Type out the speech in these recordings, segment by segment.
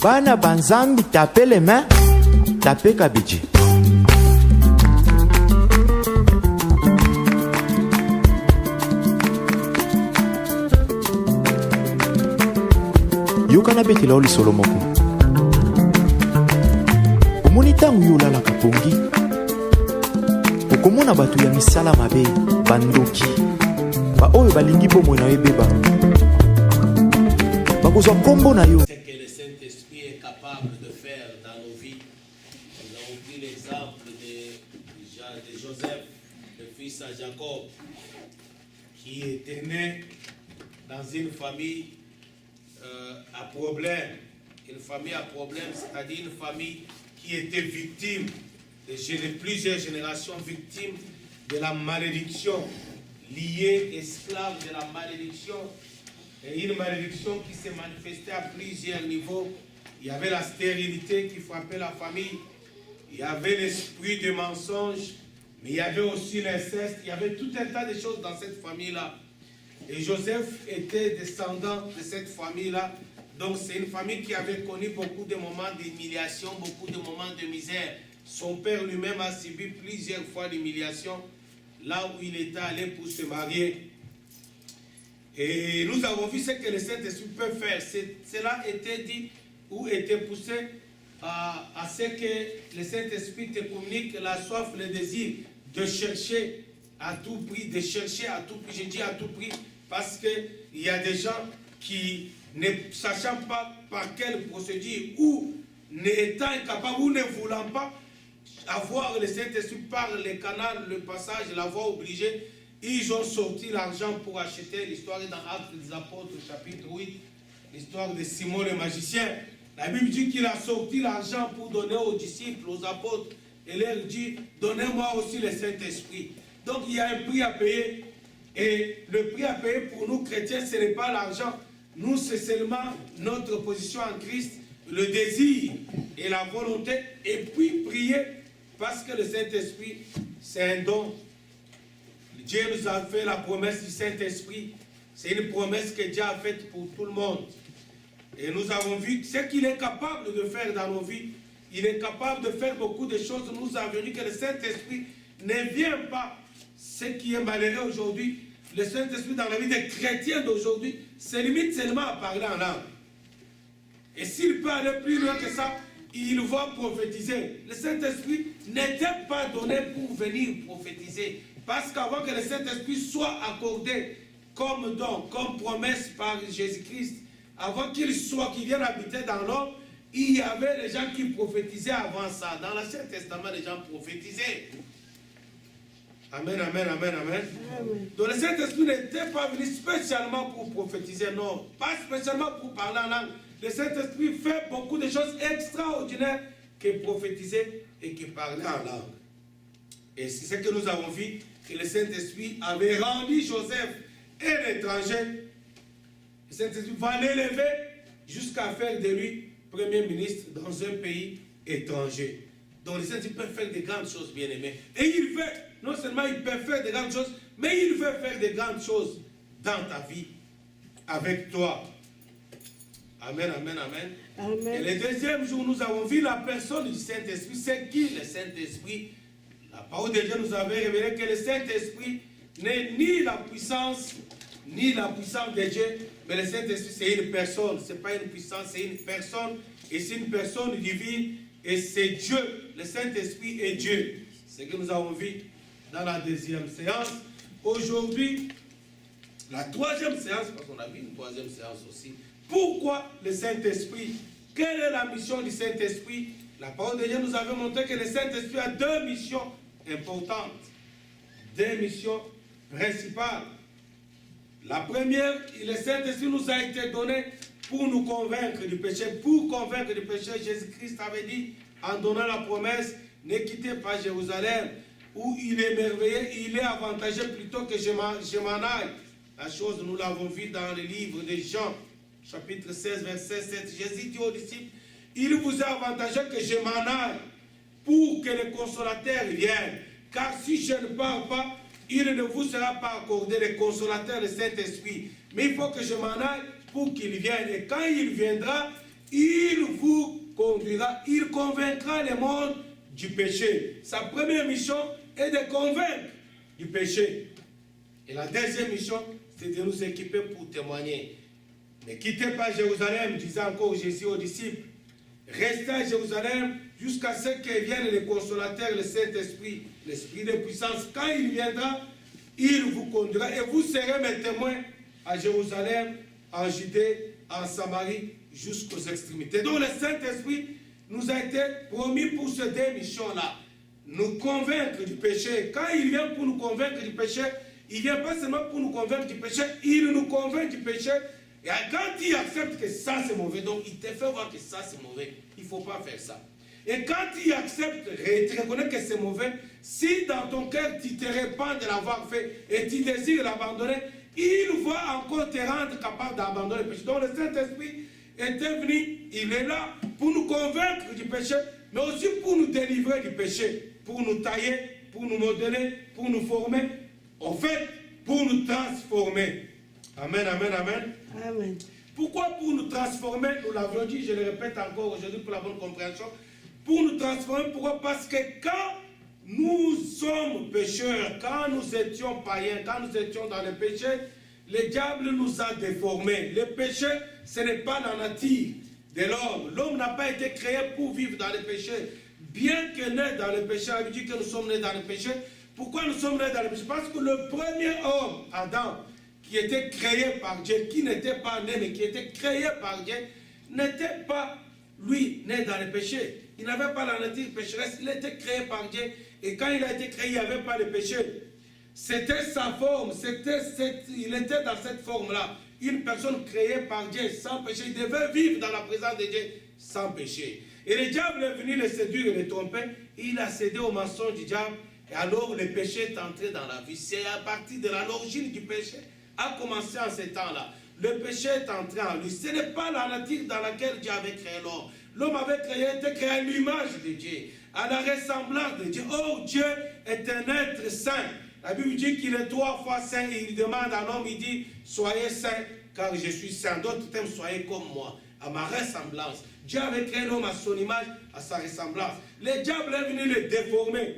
Bana banzambi tapez les mains, tapez Kabidji. Yokana betela oli solo moko. Omoni ntango yo olalaka pongi, okomona bato ya misala mabe, bandoki, baoyo balingi bomoi na yo ebeba, bakozwa nkombo na yo. Ce que le Saint-Esprit est capable de faire dans nos vies. Nous avons pris l'exemple de Joseph, le fils à Jacob, qui était né dans une famille à problème. Une famille à problème, c'est-à-dire une famille qui était victime de plusieurs générations victimes de la malédiction, liée, esclave de la malédiction, et une malédiction qui s'est manifestée à plusieurs niveaux. Il y avait la stérilité qui frappait la famille, il y avait l'esprit de mensonge, mais il y avait aussi l'inceste, il y avait tout un tas de choses dans cette famille-là. Et Joseph était descendant de cette famille-là. Donc c'est une famille qui avait connu beaucoup de moments d'humiliation, beaucoup de moments de misère. Son père lui-même a subi plusieurs fois d'humiliation là où il était allé pour se marier. Et nous avons vu ce que le Saint-Esprit peut faire. Cela était dit ou était poussé à ce que le Saint-Esprit te communique la soif, le désir de chercher à tout prix, de chercher à tout prix. Je dis à tout prix parce qu'il y a des gens qui, ne sachant pas par quelle procédure ou n'étant incapables ou ne voulant pas avoir le Saint-Esprit par le canal, le passage, la voie obligée, ils ont sorti l'argent pour acheter. L'histoire est dans Actes des Apôtres, chapitre 8, l'histoire de Simon le magicien. La Bible dit qu'il a sorti l'argent pour donner aux disciples, aux apôtres, et leur dit, donnez-moi aussi le Saint-Esprit. Donc il y a un prix à payer, et le prix à payer pour nous chrétiens, ce n'est pas l'argent. Nous, c'est seulement notre position en Christ, le désir et la volonté, et puis prier, parce que le Saint-Esprit, c'est un don. Dieu nous a fait la promesse du Saint-Esprit. C'est une promesse que Dieu a faite pour tout le monde. Et nous avons vu ce qu'il est capable de faire dans nos vies. Il est capable de faire beaucoup de choses. Nous avons vu que le Saint-Esprit ne vient pas. Ce qui est malheureux aujourd'hui, le Saint-Esprit dans la vie des chrétiens d'aujourd'hui se limite seulement à parler en langue. Et s'il peut aller plus loin que ça, il va prophétiser. Le Saint-Esprit n'était pas donné pour venir prophétiser. Parce qu'avant que le Saint-Esprit soit accordé comme don, comme promesse par Jésus-Christ, avant qu'il vienne habiter dans l'homme, il y avait des gens qui prophétisaient avant ça. Dans l'Ancien Testament, les gens prophétisaient. Amen, amen, amen, amen. Donc le Saint-Esprit n'était pas venu spécialement pour prophétiser, non. Pas spécialement pour parler en langue. Le Saint-Esprit fait beaucoup de choses extraordinaires que prophétiser et que parler en langue. Et c'est ce que nous avons vu, que le Saint-Esprit avait rendu Joseph un étranger. Le Saint-Esprit va l'élever jusqu'à faire de lui premier ministre dans un pays étranger. Donc le Saint-Esprit peut faire de grandes choses, bien aimés. Et il veut, non seulement il peut faire de grandes choses, mais il veut faire de grandes choses dans ta vie, avec toi. Amen, amen, amen. Amen. Et le deuxième jour, nous avons vu la personne du Saint-Esprit. C'est qui le Saint-Esprit? La parole de Dieu nous avait révélé que le Saint-Esprit n'est ni la puissance de Dieu, mais le Saint-Esprit c'est une personne. Ce n'est pas une puissance, c'est une personne. Et c'est une personne divine. Et c'est Dieu. Le Saint-Esprit est Dieu. C'est ce que nous avons vu dans la deuxième séance. Aujourd'hui, la troisième séance, parce qu'on a vu une troisième séance aussi. Pourquoi le Saint-Esprit? Quelle est la mission du Saint-Esprit? La parole de Dieu nous avait montré que le Saint-Esprit a deux missions importantes. Deux missions principales. La première, le Saint-Esprit nous a été donné pour nous convaincre du péché. Pour convaincre du péché, Jésus-Christ avait dit, en donnant la promesse, ne quittez pas Jérusalem, où il est merveilleux, il est avantageux plutôt que je m'en aille. La chose, nous l'avons vu dans le livre de Jean, chapitre 16, verset 7. Jésus dit aux disciples, il vous est avantageux que je m'en aille pour que le consolateur vienne. Car si je ne pars pas, il ne vous sera pas accordé le consolateur, le Saint-Esprit. Mais il faut que je m'en aille pour qu'il vienne. Et quand il viendra, il vous conduira, il convaincra le monde du péché. Sa première mission est de convaincre du péché. Et la deuxième mission, c'est de nous équiper pour témoigner. Ne quittez pas Jérusalem, disait encore Jésus aux disciples. Restez à Jérusalem jusqu'à ce que vienne le consolateur, le Saint-Esprit, l'Esprit de puissance. Quand il viendra, il vous conduira et vous serez mes témoins à Jérusalem, en Judée, en Samarie, jusqu'aux extrémités. Donc le Saint-Esprit nous a été promis pour ces deux missions-là. Nous convaincre du péché. Quand il vient pour nous convaincre du péché, il ne vient pas seulement pour nous convaincre du péché, il nous convainc du péché. Et quand il accepte que ça c'est mauvais, donc il te fait voir que ça c'est mauvais, il ne faut pas faire ça. Et quand il accepte, tu reconnais que c'est mauvais, si dans ton cœur tu te répands de l'avoir fait et tu désires l'abandonner, il va encore te rendre capable d'abandonner le péché. Donc le Saint-Esprit était venu, il est là pour nous convaincre du péché, mais aussi pour nous délivrer du péché, pour nous tailler, pour nous modeler, pour nous former, en fait, pour nous transformer. Amen, amen, amen. Amen. Pourquoi pour nous transformer? Nous l'avons dit, je le répète encore aujourd'hui pour la bonne compréhension. Pour nous transformer, pourquoi? Parce que quand nous sommes pécheurs, quand nous étions païens, quand nous étions dans le péché, le diable nous a déformés. Le péché, ce n'est pas la nature de l'homme. L'homme n'a pas été créé pour vivre dans le péché. Bien que né dans le péché, on dit que nous sommes nés dans le péché. Pourquoi nous sommes nés dans le péché? Parce que le premier homme, Adam, qui était créé par Dieu, qui n'était pas né, mais qui était créé par Dieu, n'était pas, lui, né dans le péché. Il n'avait pas la nature pécheresse, il était créé par Dieu. Et quand il a été créé, il n'y avait pas de péché. C'était sa forme, il était dans cette forme-là. Une personne créée par Dieu sans péché, il devait vivre dans la présence de Dieu sans péché. Et le diable est venu le séduire et le tromper. Il a cédé au mensonge du diable. Et alors le péché est entré dans la vie. C'est à partir de l'origine du péché a commencé en ces temps-là. Le péché est entré en lui. Ce n'est pas la nature dans laquelle Dieu avait créé l'homme. L'homme avait été créé à l'image de Dieu, à la ressemblance de Dieu. Oh, Dieu est un être saint. La Bible dit qu'il est 3 fois saint et il demande à l'homme, il dit, soyez saint car je suis saint. D'autres termes, soyez comme moi, à ma ressemblance. Dieu avait créé l'homme à son image, à sa ressemblance. Le diable est venu le déformer.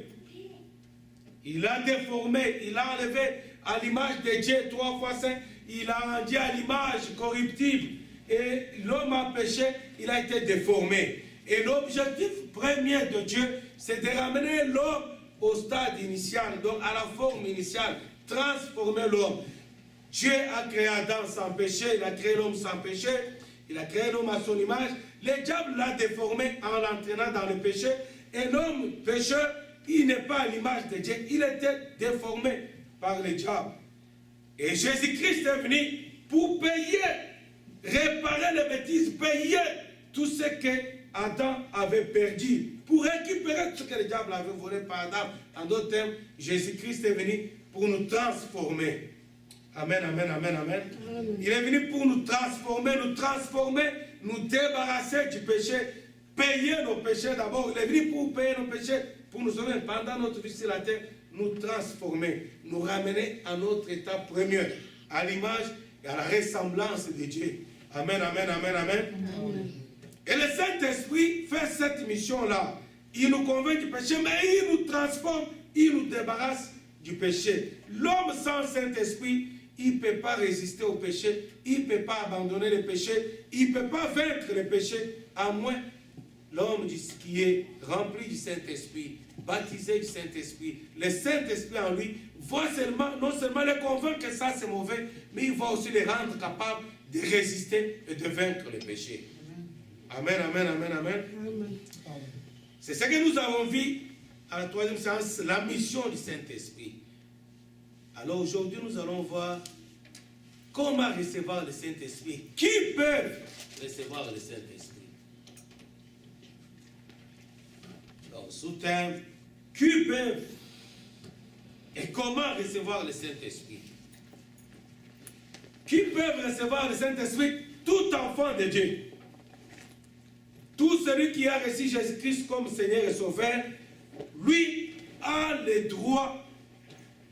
Il l'a déformé, il l'a enlevé à l'image de Dieu 3 fois saint. Il l'a rendu à l'image corruptible. Et l'homme a péché, il a été déformé. Et l'objectif premier de Dieu, c'est de ramener l'homme au stade initial, donc à la forme initiale, transformer l'homme. Dieu a créé Adam sans péché, il a créé l'homme sans péché, il a créé l'homme à son image. Le diable l'a déformé en l'entraînant dans le péché. Et l'homme pécheur, il n'est pas à l'image de Dieu, il était déformé par le diable. Et Jésus-Christ est venu pour payer, réparer les bêtises, payer tout ce que Adam avait perdu, pour récupérer tout ce que le diable avait volé par Adam. En d'autres termes, Jésus-Christ est venu pour nous transformer. Amen, amen, amen, amen. Amen. Il est venu pour nous transformer, nous débarrasser du péché, payer nos péchés d'abord. Il est venu pour payer nos péchés, pour nous sauver pendant notre vie sur la terre, nous transformer, nous ramener à notre état premier, à l'image et à la ressemblance de Dieu. Amen, amen, amen, amen. Amen. Et le Saint-Esprit fait cette mission-là. Il nous convainc du péché, mais il nous transforme, il nous débarrasse du péché. L'homme sans Saint-Esprit, il ne peut pas résister au péché, il ne peut pas abandonner le péché, il ne peut pas vaincre le péché, à moins l'homme qui est rempli du Saint-Esprit, baptisé du Saint-Esprit. Le Saint-Esprit en lui va seulement, non seulement le convaincre que ça c'est mauvais, mais il va aussi le rendre capable de résister et de vaincre le péché. Amen, amen, amen, amen. Amen. C'est ce que nous avons vu à la 3e séance, la mission du Saint-Esprit. Alors aujourd'hui, nous allons voir comment recevoir le Saint-Esprit. Qui peut recevoir le Saint-Esprit? Donc, sous-thème, qui peut et comment recevoir le Saint-Esprit? Qui peut recevoir le Saint-Esprit? Tout enfant de Dieu. Tout celui qui a reçu Jésus-Christ comme Seigneur et Sauveur, lui a le droit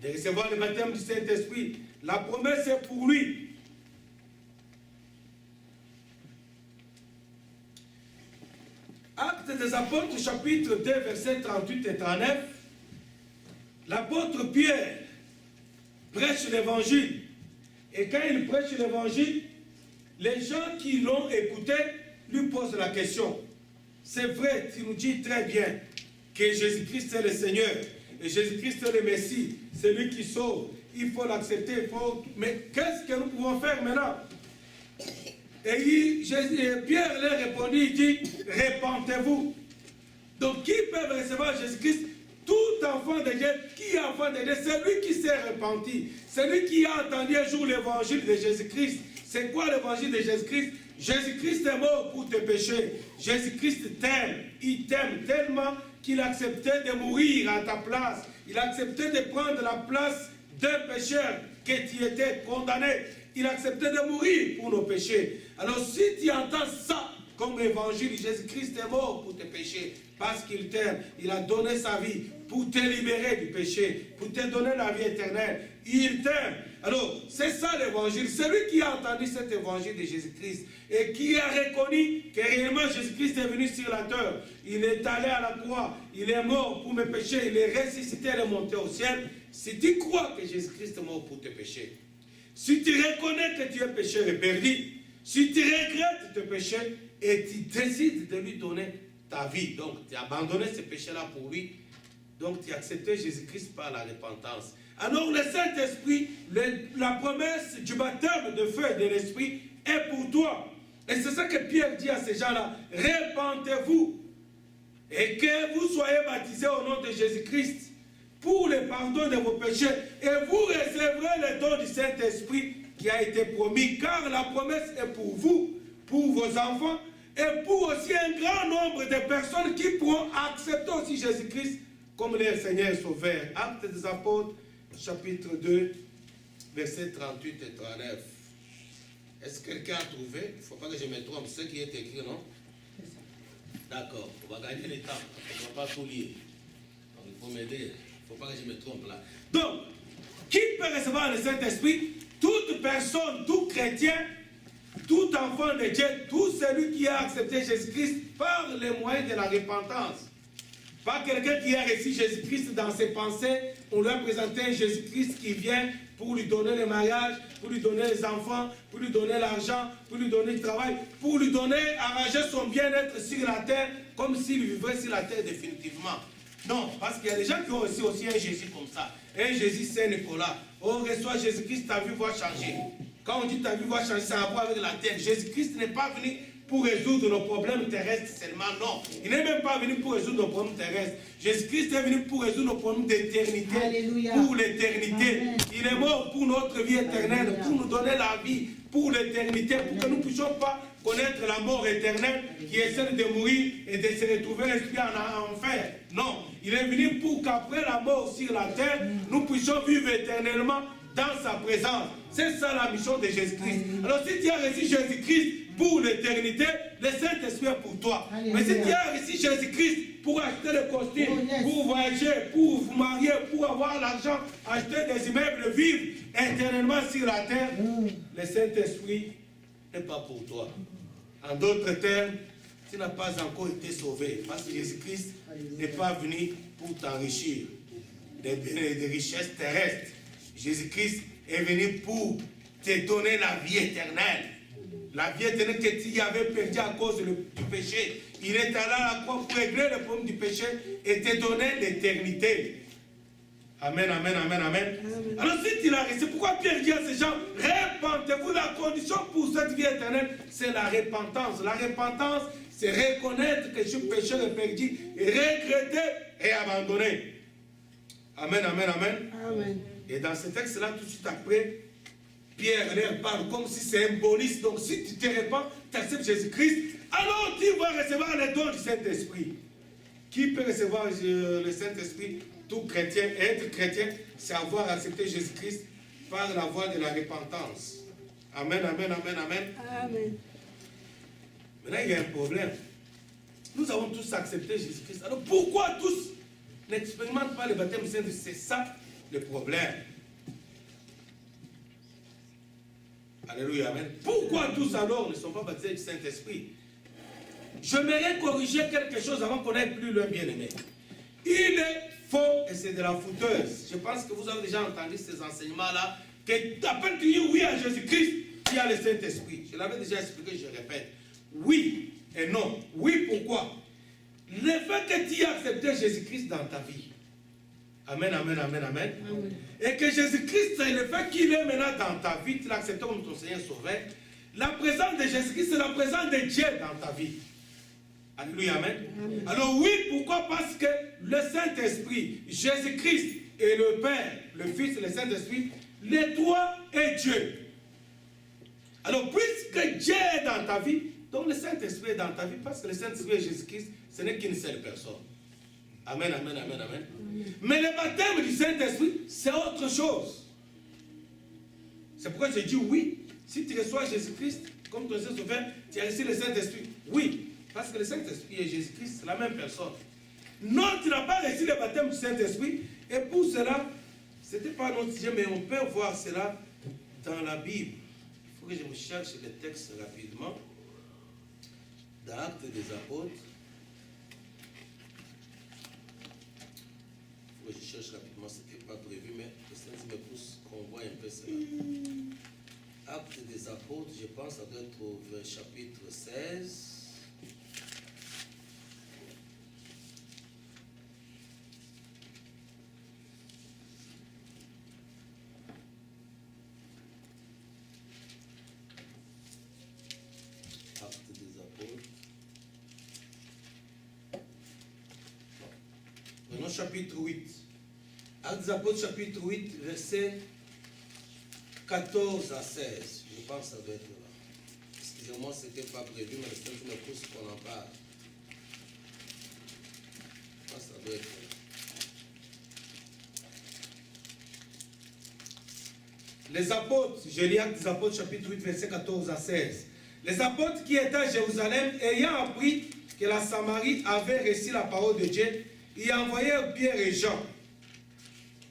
de recevoir le baptême du Saint-Esprit. La promesse est pour lui. Actes des Apôtres, chapitre 2, versets 38 et 39, l'apôtre Pierre prêche l'évangile. Et quand il prêche l'évangile, les gens qui l'ont écouté lui posent la question. C'est vrai, tu nous dis très bien que Jésus-Christ est le Seigneur, et Jésus-Christ est le Messie, c'est lui qui sauve. Il faut l'accepter, mais qu'est-ce que nous pouvons faire maintenant? Et Pierre leur répondit, il dit, répentez-vous. Donc qui peut recevoir Jésus-Christ? Tout enfant de Dieu, qui est enfant de Dieu, c'est lui qui s'est repenti. C'est lui qui a entendu un jour l'évangile de Jésus-Christ. C'est quoi l'évangile de Jésus-Christ? Jésus-Christ est mort pour tes péchés. Jésus-Christ t'aime. Il t'aime tellement qu'il a accepté de mourir à ta place. Il a accepté de prendre la place d'un pécheur que tu étais condamné. Il a accepté de mourir pour nos péchés. Alors si tu entends ça comme évangile, Jésus-Christ est mort pour tes péchés, parce qu'il t'aime. Il a donné sa vie pour te libérer du péché, pour te donner la vie éternelle. Il t'aime. Alors, c'est ça l'évangile. C'est lui qui a entendu cet évangile de Jésus-Christ et qui a reconnu que réellement Jésus-Christ est venu sur la terre. Il est allé à la croix, il est mort pour mes péchés, il est ressuscité, il est monté au ciel. Si tu crois que Jésus-Christ est mort pour tes péchés, si tu reconnais que tu es pécheur et perdu, si tu regrettes tes péchés et tu décides de lui donner ta vie, donc tu as abandonné ce péché-là pour lui, donc tu as accepté Jésus-Christ par la repentance. Alors le Saint-Esprit, la promesse du baptême de feu et de l'Esprit est pour toi. Et c'est ça que Pierre dit à ces gens-là, repentez-vous et que vous soyez baptisés au nom de Jésus-Christ pour le pardon de vos péchés et vous recevrez le don du Saint-Esprit qui a été promis, car la promesse est pour vous, pour vos enfants et pour aussi un grand nombre de personnes qui pourront accepter aussi Jésus-Christ comme leur Seigneur et Sauveur. Actes des Apôtres, chapitre 2, versets 38 et 39. Est-ce que quelqu'un a trouvé? Il ne faut pas que je me trompe, c'est ce qui est écrit, non? D'accord, on va gagner le temps, on ne va pas tout lire. Donc, il faut m'aider, il ne faut pas que je me trompe là. Donc, qui peut recevoir le Saint-Esprit? Toute personne, tout chrétien, tout enfant de Dieu, tout celui qui a accepté Jésus-Christ par les moyens de la repentance. Pas quelqu'un qui a reçu Jésus-Christ dans ses pensées, on lui a présenté un Jésus-Christ qui vient pour lui donner le mariage, pour lui donner les enfants, pour lui donner l'argent, pour lui donner le travail, pour lui donner, arranger son bien-être sur la terre, comme s'il vivrait sur la terre définitivement. Non, parce qu'il y a des gens qui ont reçu aussi un Jésus comme ça, un Jésus Saint-Nicolas. On reçoit Jésus-Christ, ta vie va changer. Quand on dit ta vie va changer, ça a à voir avec la terre. Jésus-Christ n'est pas venu pour résoudre nos problèmes terrestres seulement, non. Il n'est même pas venu pour résoudre nos problèmes terrestres. Jésus-Christ est venu pour résoudre nos problèmes d'éternité, pour l'éternité. Il est mort pour notre vie éternelle, pour nous donner la vie, pour l'éternité, pour que nous ne puissions pas connaître la mort éternelle qui est celle de mourir et de se retrouver l'esprit en enfer. Non, il est venu pour qu'après la mort sur la terre, nous puissions vivre éternellement dans sa présence. C'est ça la mission de Jésus-Christ. Alors si tu as reçu Jésus-Christ pour l'éternité, le Saint-Esprit est pour toi. Alléluia. Mais si tu as reçu Jésus-Christ pour acheter le costume, pour voyager, pour vous marier, pour avoir l'argent, acheter des immeubles, vivre éternellement sur la terre, le Saint-Esprit n'est pas pour toi. En d'autres termes, tu n'as pas encore été sauvé. Parce que Jésus-Christ n'est pas venu pour t'enrichir des richesses terrestres. Jésus-Christ est venu pour te donner la vie éternelle. La vie éternelle que tu avais perdue à cause du péché. Il est allé à la croix pour régler le problème du péché et te donner l'éternité. Amen, amen, amen, amen. Alors si tu l'as reçu, pourquoi Pierre dit à ces gens, repentez-vous? La condition pour cette vie éternelle, c'est la repentance. La repentance, c'est reconnaître que je suis pécheur et perdu, et regretter et abandonner. Amen, amen, amen. Amen. Et dans ce texte-là, tout de suite après, Pierre leur parle comme si c'est un bonus. Donc si tu te répands, tu acceptes Jésus-Christ, alors tu vas recevoir les dons du Saint-Esprit. Qui peut recevoir le Saint-Esprit? Tout chrétien. Et être chrétien, c'est avoir accepté Jésus-Christ par la voie de la repentance. Amen, amen, amen, amen. Amen. Maintenant, il y a un problème. Nous avons tous accepté Jésus-Christ. Alors pourquoi tous n'expérimentent pas le baptême du Saint-Esprit? C'est ça le problème. Alléluia, amen. Pourquoi tous alors ne sont pas baptisés du Saint-Esprit? j'aimerais corriger quelque chose avant qu'on n'aille plus loin, bien-aimé. Il est faux et c'est de la fouteuse. Je pense que vous avez déjà entendu ces enseignements-là, que t'appelles tu dis oui à Jésus-Christ, il y a le Saint-Esprit. Je l'avais déjà expliqué, je répète. Oui et non. Oui, pourquoi? Le fait que tu aies accepté Jésus-Christ dans ta vie. Amen, amen, amen, amen. Amen. Et que Jésus-Christ, le fait qu'il est maintenant dans ta vie, tu l'as accepté comme ton Seigneur Sauveur. La présence de Jésus-Christ, c'est la présence de Dieu dans ta vie. Alléluia, amen. Amen. Alors oui, pourquoi? Parce que le Saint-Esprit, Jésus-Christ et le Père, le Fils et le Saint-Esprit, les trois est Dieu. Alors puisque Dieu est dans ta vie, donc le Saint-Esprit est dans ta vie, parce que le Saint-Esprit et Jésus-Christ, ce n'est qu'une seule personne. Amen, amen, amen, amen. Mais le baptême du Saint-Esprit, c'est autre chose. C'est pourquoi je dis oui. Si tu reçois Jésus-Christ comme ton Seigneur Sauveur, tu as reçu le Saint-Esprit. Oui, parce que le Saint-Esprit et Jésus-Christ, c'est la même personne. Non, tu n'as pas reçu le baptême du Saint-Esprit. Et pour cela, ce n'était pas notre sujet, mais on peut voir cela dans la Bible. Il faut que je me cherche le texte rapidement. Dans Actes des Apôtres. Il faut que je cherche rapidement, ce n'était pas prévu, mais le Seigneur me pousse qu'on voit un peu cela. Actes des Apôtres, je pense, ça doit être au chapitre 16. Actes des Apôtres. Prenons chapitre 8. Actes des Apôtres, chapitre 8, verset 14 à 16, je pense que ça doit être là. Excusez-moi, ce n'était pas prévu, mais le Seigneur me pousse qu'on en parle. Je pense que ça doit être là. Les apôtres, je lis Actes des Apôtres, chapitre 8, verset 14 à 16. Les apôtres qui étaient à Jérusalem, ayant appris que la Samarie avait reçu la parole de Dieu, y envoyèrent Pierre et Jean.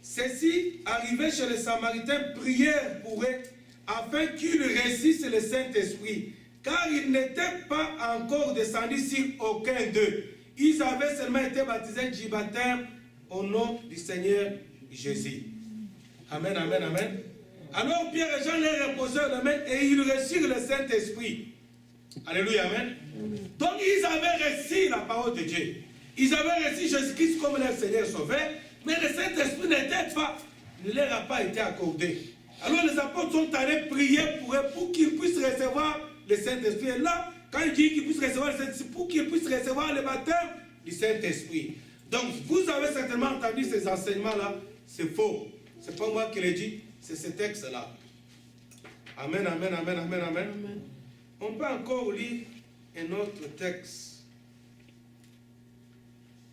Ceux-ci, arrivés chez les Samaritains, prièrent pour eux afin qu'ils reçissent le Saint-Esprit, car ils n'étaient pas encore descendus sur aucun d'eux. Ils avaient seulement été baptisés du baptême au nom du Seigneur Jésus. Amen, amen, amen. Alors Pierre et Jean leur reposèrent les mains et ils reçurent le Saint-Esprit. Alléluia, amen. Donc ils avaient reçu la parole de Dieu. Ils avaient reçu Jésus-Christ comme leur Seigneur Sauveur. Mais le Saint-Esprit ne leur a pas été accordé. Alors les apôtres sont allés prier pour eux pour qu'ils puissent recevoir le Saint-Esprit. Et là, quand il dit qu'ils puissent recevoir le Saint-Esprit, pour qu'ils puissent recevoir le baptême du Saint-Esprit. Donc vous avez certainement entendu ces enseignements-là, c'est faux. Ce n'est pas moi qui l'ai dit, c'est ce texte-là. Amen, amen, amen, amen, amen. Amen. On peut encore lire un autre texte.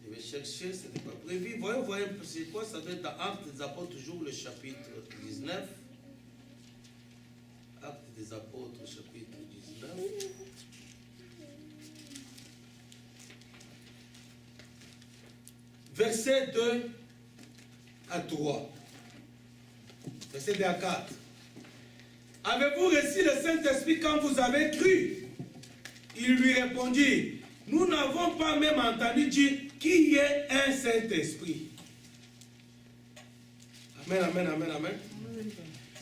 Je vais chercher, ce n'était pas prévu. Voyons un peu c'est quoi, ça doit être dans Actes des Apôtres, toujours le chapitre 19. Actes des Apôtres, chapitre 19. Verset 2 à 3. Verset 2 à 4. Avez-vous reçu le Saint-Esprit quand vous avez cru? Il lui répondit, nous n'avons pas même entendu dire qu'il y ait un Saint-Esprit. Amen, amen, amen, amen.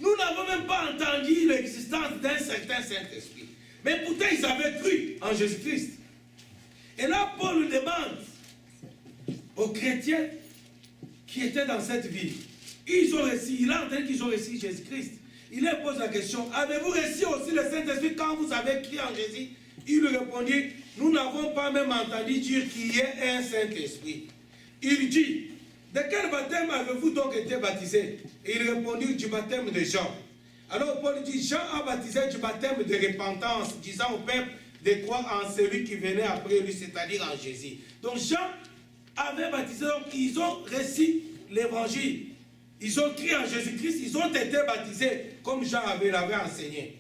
Nous n'avons même pas entendu l'existence d'un certain Saint-Esprit. Mais pourtant, ils avaient cru en Jésus-Christ. Et là, Paul demande aux chrétiens qui étaient dans cette ville. Il a entendu qu'ils ont reçu Jésus-Christ. Il leur pose la question, avez-vous reçu aussi le Saint-Esprit quand vous avez cru en Jésus? Il lui répondit, nous n'avons pas même entendu dire qu'il y ait un Saint-Esprit. Il dit, de quel baptême avez-vous donc été baptisé? Et il répondit, du baptême de Jean. Alors Paul dit, Jean a baptisé du baptême de repentance, disant au peuple de croire en celui qui venait après lui, c'est-à-dire en Jésus. Donc Jean avait baptisé, donc ils ont reçu l'évangile. Ils ont crié en Jésus-Christ, ils ont été baptisés comme Jean l'avait enseigné.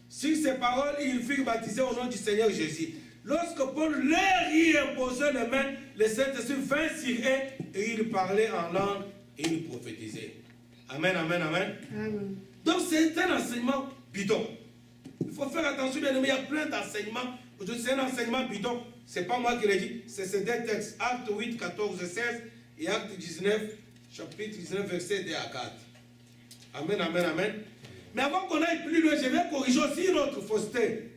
Sur ces paroles, ils furent baptisés au nom du Seigneur Jésus. Lorsque Paul leur y imposait les mains, le Saint-Esprit vint sur eux et ils parlaient en langue et ils prophétisaient. Amen, amen, amen. Donc c'est un enseignement bidon. Il faut faire attention, bien aimé, il y a plein d'enseignements Aujourd'hui, c'est un enseignement bidon. Ce n'est pas moi qui l'ai dit, c'est ces deux textes. Acte 8, 14 et 16 et Acte 19, chapitre 19, verset 2 à 4. Amen, amen, amen. Mais avant qu'on aille plus loin, je vais corriger aussi notre fausseté.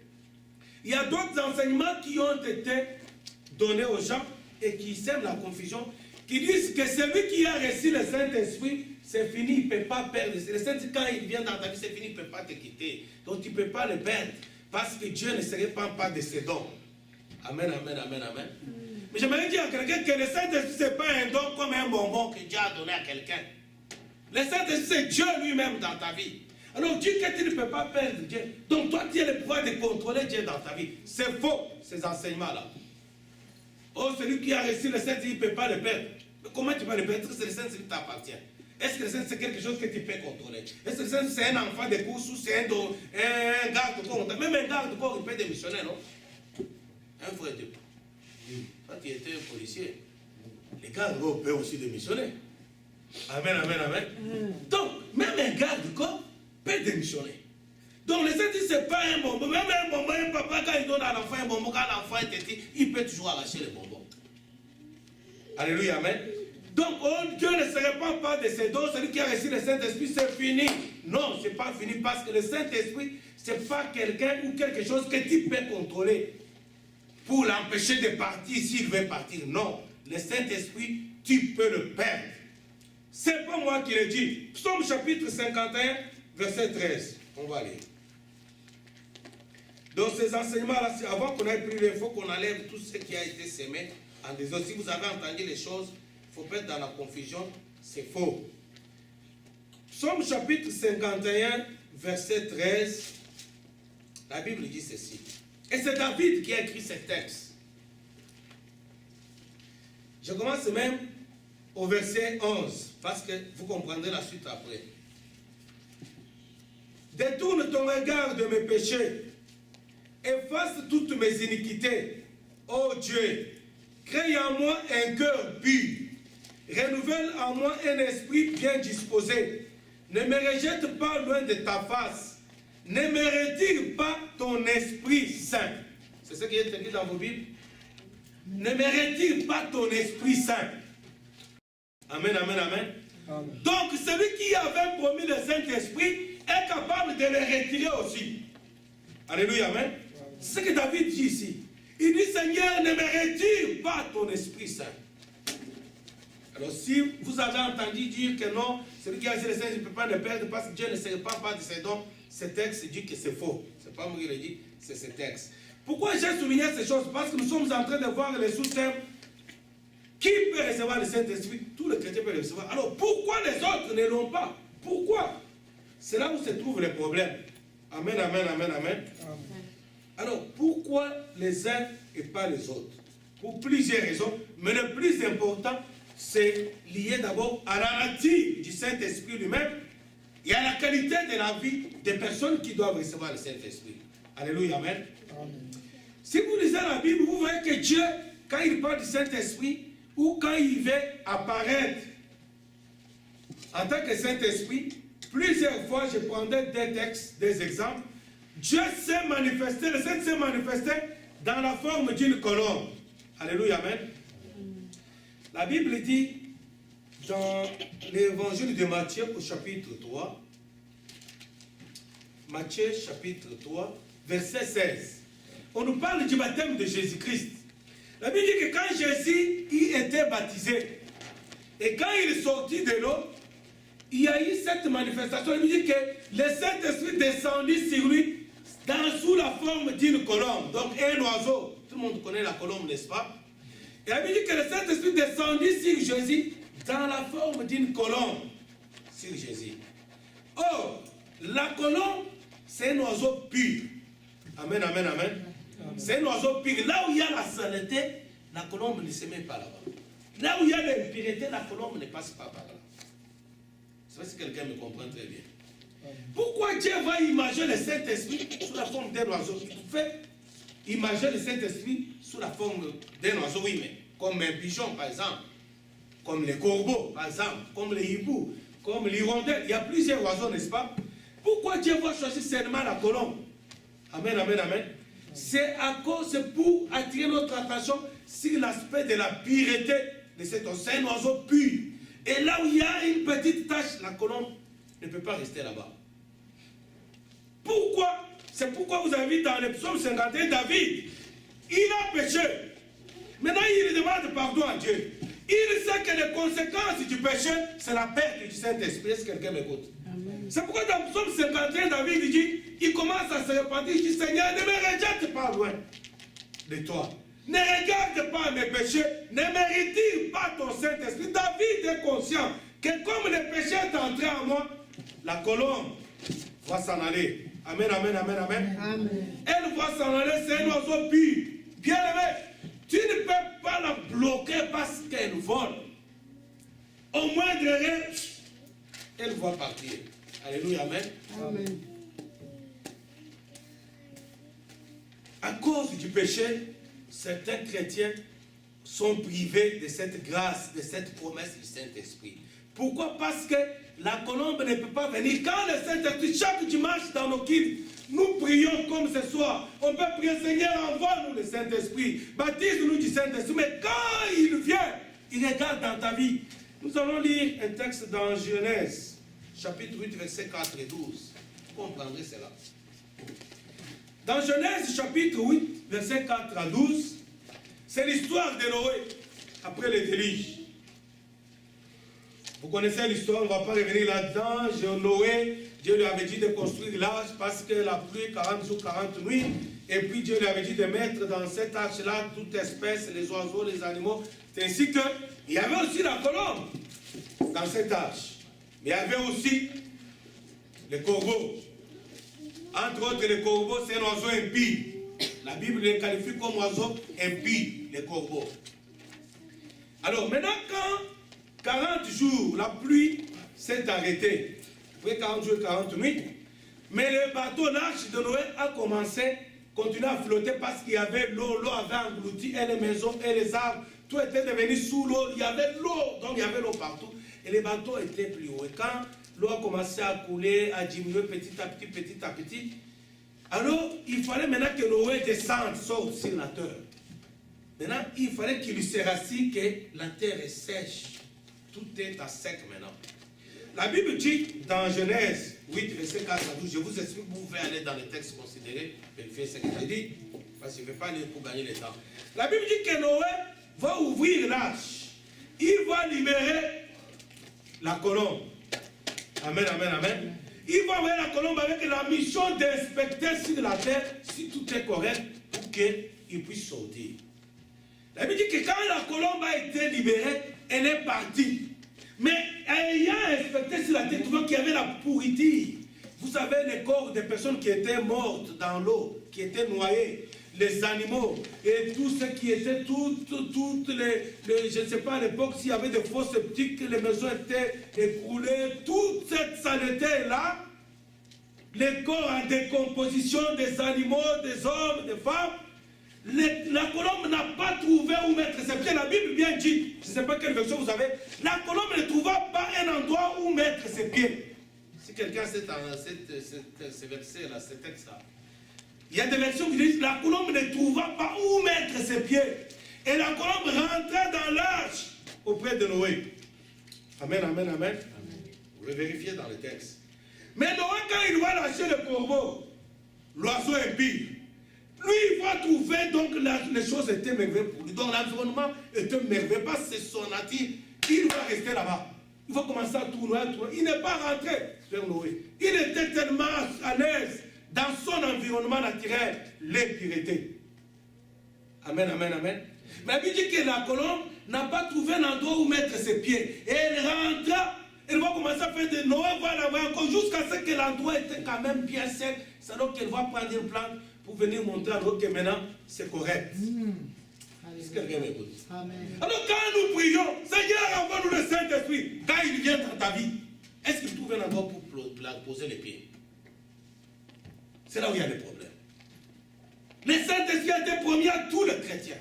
Il y a d'autres enseignements qui ont été donnés aux gens et qui sèment la confusion, qui disent que celui qui a reçu le Saint-Esprit, c'est fini, il ne peut pas perdre. Le Saint-Esprit, quand il vient dans ta vie, c'est fini, il ne peut pas te quitter. Donc tu ne peux pas le perdre, parce que Dieu ne se répand pas de ses dons. Amen, amen, amen, amen. Mais j'aimerais dire à quelqu'un que le Saint-Esprit, ce n'est pas un don comme un bonbon que Dieu a donné à quelqu'un. Le Saint-Esprit, c'est Dieu lui-même dans ta vie. Alors Dieu que tu ne peux pas perdre Dieu. Donc toi, tu as le pouvoir de contrôler Dieu dans ta vie. C'est faux, ces enseignements-là. Oh, celui qui a reçu le Saint-Esprit, il ne peut pas le perdre. Mais comment tu vas le perdre? C'est le Saint-Esprit qui t'appartient. Est-ce que le Saint-Esprit, c'est quelque chose que tu peux contrôler? Est-ce que le Saint-Esprit, c'est un enfant de course ou c'est un garde-corps? Même un garde-corps, il peut démissionner, non? Un frère de... Toi, tu étais un policier. Les gardes-corps peuvent aussi démissionner. Amen, amen, amen. Donc, même un garde-corps peut démissionner. Donc, le Saint-Esprit, ce n'est pas un bonbon. Même un bonbon, un papa, quand il donne à l'enfant un bonbon, quand l'enfant est petit, il peut toujours arracher les bonbons. Alléluia, amen. Donc, oh, Dieu ne se répand pas de ses dons. Celui qui a reçu le Saint-Esprit, c'est fini. Non, ce n'est pas fini parce que le Saint-Esprit, ce n'est pas quelqu'un ou quelque chose que tu peux contrôler pour l'empêcher de partir s'il veut partir. Non, le Saint-Esprit, tu peux le perdre. Ce n'est pas moi qui le dis. Psaume chapitre 51, verset 13. On va lire. Donc ces enseignements-là, avant qu'on aille plus loin, il faut qu'on enlève tout ce qui a été semé en désordre. Si vous avez entendu les choses, il ne faut pas être dans la confusion, c'est faux. Psaume chapitre 51, verset 13, la Bible dit ceci. Et c'est David qui a écrit ce texte. Je commence même au verset 11, parce que vous comprendrez la suite après. Détourne ton regard de mes péchés, efface toutes mes iniquités. Ô Dieu, crée en moi un cœur pur, renouvelle en moi un esprit bien disposé. Ne me rejette pas loin de ta face, ne me retire pas ton esprit saint. C'est ce qui est écrit dans vos Bibles. Ne me retire pas ton esprit saint. Amen, amen, amen. Amen. Donc celui qui avait promis le Saint-Esprit est capable de le retirer aussi. Alléluia, amen. C'est ce que David dit ici. Il dit, Seigneur, ne me retire pas ton Esprit Saint. Alors si vous avez entendu dire que non, celui qui a reçu le Saint, ne peut pas le perdre parce que Dieu ne se répand pas de ses dons, ce texte dit que c'est faux. Ce n'est pas moi qui le dis, c'est ce texte. Pourquoi j'ai souligné ces choses? Parce que nous sommes en train de voir les sous-thèmes. Qui peut recevoir le Saint-Esprit? Tous les chrétiens peuvent le recevoir. Alors pourquoi les autres ne l'ont pas? Pourquoi? C'est là où se trouve le problème. Amen, amen, amen, amen. Alors pourquoi les uns et pas les autres? Pour plusieurs raisons, mais le plus important, c'est lié d'abord à la nature du Saint-Esprit lui-même et à la qualité de la vie des personnes qui doivent recevoir le Saint-Esprit. Alléluia, amen. Si vous lisez la Bible, vous voyez que Dieu, quand il parle du Saint-Esprit, ou quand il veut apparaître en tant que Saint-Esprit, plusieurs fois, je prendrai des textes, des exemples. Dieu s'est manifesté, le Saint s'est manifesté dans la forme d'une colombe. Alléluia, amen. La Bible dit dans l'évangile de Matthieu au chapitre 3, Matthieu chapitre 3, verset 16. On nous parle du baptême de Jésus-Christ. La Bible dit que quand Jésus y était baptisé, et quand il est sorti de l'eau, il y a eu cette manifestation. Il dit que le Saint-Esprit descendit sur lui sous la forme d'une colombe. Donc un oiseau. Tout le monde connaît la colombe, n'est-ce pas? Et la Bible dit que le Saint-Esprit descendit sur Jésus dans la forme d'une colombe sur Jésus. Or, la colombe, c'est un oiseau pur. Amen, amen, amen. C'est un oiseau pur. Là où il y a la saleté, la colombe ne se met pas là-bas. Là où il y a l'impureté, la colombe ne passe pas par là. Je sais pas si quelqu'un me comprend très bien. Pourquoi Dieu va imaginer le Saint-Esprit sous la forme d'un oiseau? Il fait imaginer le Saint-Esprit sous la forme d'un oiseau, oui, mais comme un pigeon, par exemple, comme les corbeaux, par exemple, comme les hiboux, comme l'hirondelle. Il y a plusieurs oiseaux, n'est-ce pas? Pourquoi Dieu va choisir seulement la colombe? Amen, amen, amen. C'est pour attirer notre attention sur l'aspect de la pureté de cet oiseau. C'est un oiseau pur. Et là où il y a une petite tache, la colombe ne peut pas rester là-bas. Pourquoi? C'est pourquoi vous avez vu dans le psaume 51, David, il a péché. Maintenant, il demande pardon à Dieu. Il sait que les conséquences du péché, c'est la perte du Saint-Esprit. Est-ce que quelqu'un m'écoute? C'est pourquoi dans le psaume 51, David dit, il commence à se repentir, il dit, Seigneur, ne me rejette pas loin de toi. Ne regarde pas mes péchés, ne me retire pas ton Saint-Esprit. David est conscient que comme le péché est entré en moi, la colombe va s'en aller. Amen, amen, amen, amen. Amen. Elle va s'en aller, c'est un oiseau pur. Bien aimé, tu ne peux pas la bloquer parce qu'elle vole. Au moindre rien, elle va partir. Alléluia, amen. Amen. À cause du péché, certains chrétiens sont privés de cette grâce, de cette promesse du Saint-Esprit. Pourquoi? Parce que la colombe ne peut pas venir. Quand le Saint-Esprit, chaque dimanche dans nos cultes, nous prions comme ce soir. On peut prier, Seigneur, envoie-nous le Saint-Esprit. Baptise-nous du Saint-Esprit. Mais quand il vient, il regarde dans ta vie. Nous allons lire un texte dans Genèse, chapitre 8, versets 4 et 12. Vous comprendrez cela. Dans Genèse, chapitre 8, versets 4 à 12, c'est l'histoire de Noé après le déluge. Vous connaissez l'histoire, on ne va pas revenir là-dedans. Noé, Dieu lui avait dit de construire l'arche parce que la pluie, 40 jours, 40 nuits. Et puis Dieu lui avait dit de mettre dans cette arche-là toute espèce, les oiseaux, les animaux. Ainsi qu'il y avait aussi la colombe dans cette arche. Mais il y avait aussi les corbeaux. Entre autres, les corbeaux, c'est un oiseau impie. La Bible les qualifie comme oiseaux impies, les corbeaux. Alors maintenant, quand 40 jours, la pluie s'est arrêtée. Après 40 jours, 40 nuits. Mais le bateau, l'arche de Noé a commencé, continué à flotter parce qu'il y avait l'eau. L'eau avait englouti et les maisons et les arbres. Tout était devenu sous l'eau. Il y avait l'eau. Donc il y avait l'eau partout. Et les bateaux étaient plus hauts. Et quand l'eau a commencé à couler, à diminuer petit à petit, alors il fallait maintenant que Noé descende, sorte sur la terre. Maintenant, il fallait qu'il lui s'assure que la terre est sèche. Tout est à sec maintenant. La Bible dit dans Genèse 8, verset 4 à 12, je vous explique, vous pouvez aller dans les textes considérés, vérifier ce que j'ai dit, parce que je ne vais pas aller pour gagner le temps. La Bible dit que Noé va ouvrir l'arche. Il va libérer la colombe. Amen, amen, amen. Il va envoyer la colombe avec la mission d'inspecter sur la terre si tout est correct pour qu'il puisse sortir. La Bible dit que quand la colombe a été libérée, elle est partie. Mais ayant inspecté sur la terre, trouvant qu'il y avait la pourriture. Vous savez, les corps des personnes qui étaient mortes dans l'eau, qui étaient noyées, les animaux, et tout ce qui était, toutes les je ne sais pas à l'époque s'il y avait des fosses septiques, les maisons étaient écroulées, toute cette saleté-là, les corps en décomposition des animaux, des hommes, des femmes, la colombe n'a pas trouvé où mettre ses pieds. La Bible bien dit, je ne sais pas quelle version vous avez, la colombe ne trouva pas un endroit où mettre ses pieds. Si quelqu'un sait ce verset-là, ce texte-là, il y a des versions qui disent la colombe ne trouva pas où mettre ses pieds. Et la colombe rentra dans l'arche auprès de Noé. Amen, amen, amen, amen. Vous le vérifiez dans le texte. Mais Noé, quand il va lâcher le corbeau, l'oiseau impie, lui, il va trouver donc les choses étaient merveilleuses pour lui. Donc l'environnement était merveilleux parce que c'est son nature. Il va rester là-bas. Il va commencer à tourner. Il n'est pas rentré vers Noé. Il était tellement à l'aise dans son environnement naturel, l'impureté. Amen, amen, amen. Mais la Bible dit que la colombe n'a pas trouvé un endroit où mettre ses pieds. Et elle rentra, elle va commencer à faire de Noé, va la voir encore jusqu'à ce que l'endroit était quand même bien sec. C'est alors qu'elle va prendre une plante pour venir montrer à Noé que maintenant c'est correct. Est-ce que quelqu'un m'écoute? Alors quand nous prions, Seigneur, envoie-nous le Saint-Esprit. Quand il vient dans ta vie, est-ce qu'il trouve un endroit pour poser les pieds? C'est là où il y a des problèmes. Le Saint-Esprit a été promis à tous les chrétiens.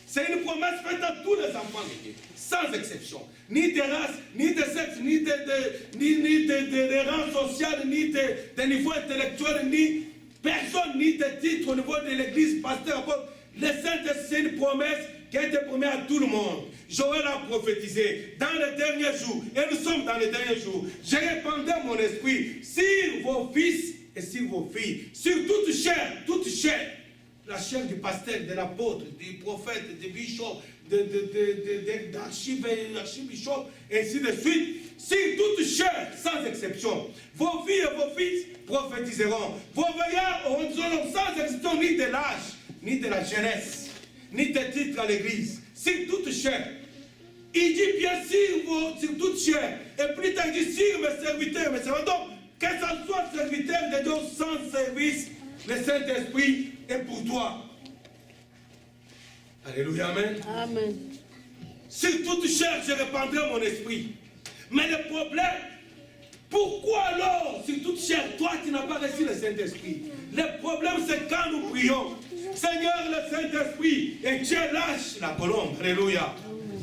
C'est une promesse faite à tous les enfants de Dieu, sans exception. Ni de race, ni de sexe, ni de rang social, ni de niveau intellectuel, ni personne ni de titre au niveau de l'église, pasteur, apôtre. Le Saint-Esprit, c'est une promesse qui a été promise à tout le monde. Joël a prophétisé dans les derniers jours, et nous sommes dans les derniers jours. Je répandrai mon esprit sur vos fils et sur vos filles, sur toute chair, la chair du pasteur, de l'apôtre, du prophète, du bishop, d'archibishop, et ainsi de suite, sur toute chair, sans exception. Vos filles et vos fils prophétiseront. Vos veillards auront sans exception ni de l'âge, ni de la jeunesse, ni de titre à l'église, sur toute chair. Il dit bien sûr sur toute chair. Et plus tard, il dit sur mes serviteurs, mes servants. Donc, que ce soit serviteur de Dieu sans service, le Saint-Esprit est pour toi. Alléluia, amen. Amen. Sur toute chair, je répandrai mon esprit. Mais le problème, pourquoi alors, sur toute chair, toi, tu n'as pas reçu le Saint-Esprit? Le problème, c'est quand nous prions, Seigneur, le Saint-Esprit, et Dieu lâche la colombe. Alléluia.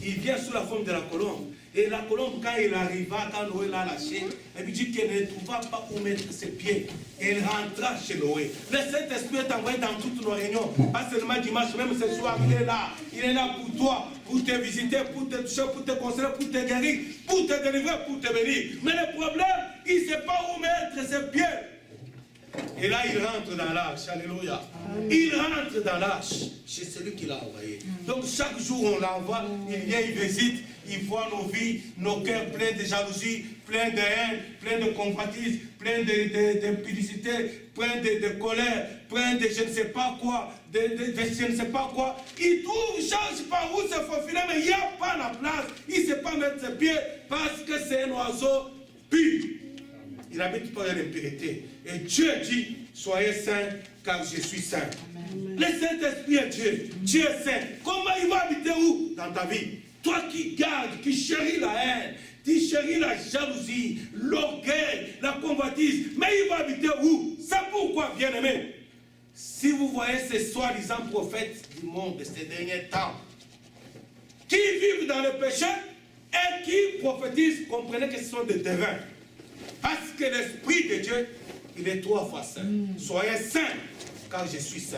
Il vient sous la forme de la colombe. Et la colombe, quand il arriva, quand Noé l'a lâché, elle lui dit qu'elle ne trouva pas où mettre ses pieds. Et il rentra chez Noé. Le Saint-Esprit est envoyé dans toutes nos réunions. Pas seulement dimanche, même ce soir, il est là. Il est là pour toi, pour te visiter, pour te toucher, pour te conseiller, pour te guérir, pour te délivrer, pour te bénir. Mais le problème, il ne sait pas où mettre ses pieds. Et là, il rentre dans l'arche. Alléluia. Il rentre dans l'arche chez celui qui l'a envoyé. Donc, chaque jour, on l'envoie. Il vient, il visite. Il voit nos vies, nos cœurs pleins de jalousie, pleins de haine, pleins de convoitise, pleins d'impudicité, pleins de colère, pleins de je ne sais pas quoi, de je ne sais pas quoi. Il trouve, change par où se faufiler, mais il n'y a pas la place. Il ne sait pas mettre ses pieds parce que c'est un oiseau pur. Il n'habite pas dans l'impureté. Et Dieu dit, soyez saints, car je suis saint. Amen. Le Saint-Esprit est Dieu. Dieu est saint. Comment il va habiter où? Dans ta vie. Toi qui gardes, qui chéris la haine, qui chéris la jalousie, l'orgueil, la convoitise. Mais il va habiter où? C'est pourquoi, bien-aimés, si vous voyez ces soi-disant prophètes du monde de ces derniers temps, qui vivent dans le péché et qui prophétisent, comprenez que ce sont des devins. Parce que l'Esprit de Dieu, il est 3 fois saint. Soyez saints, car je suis saint.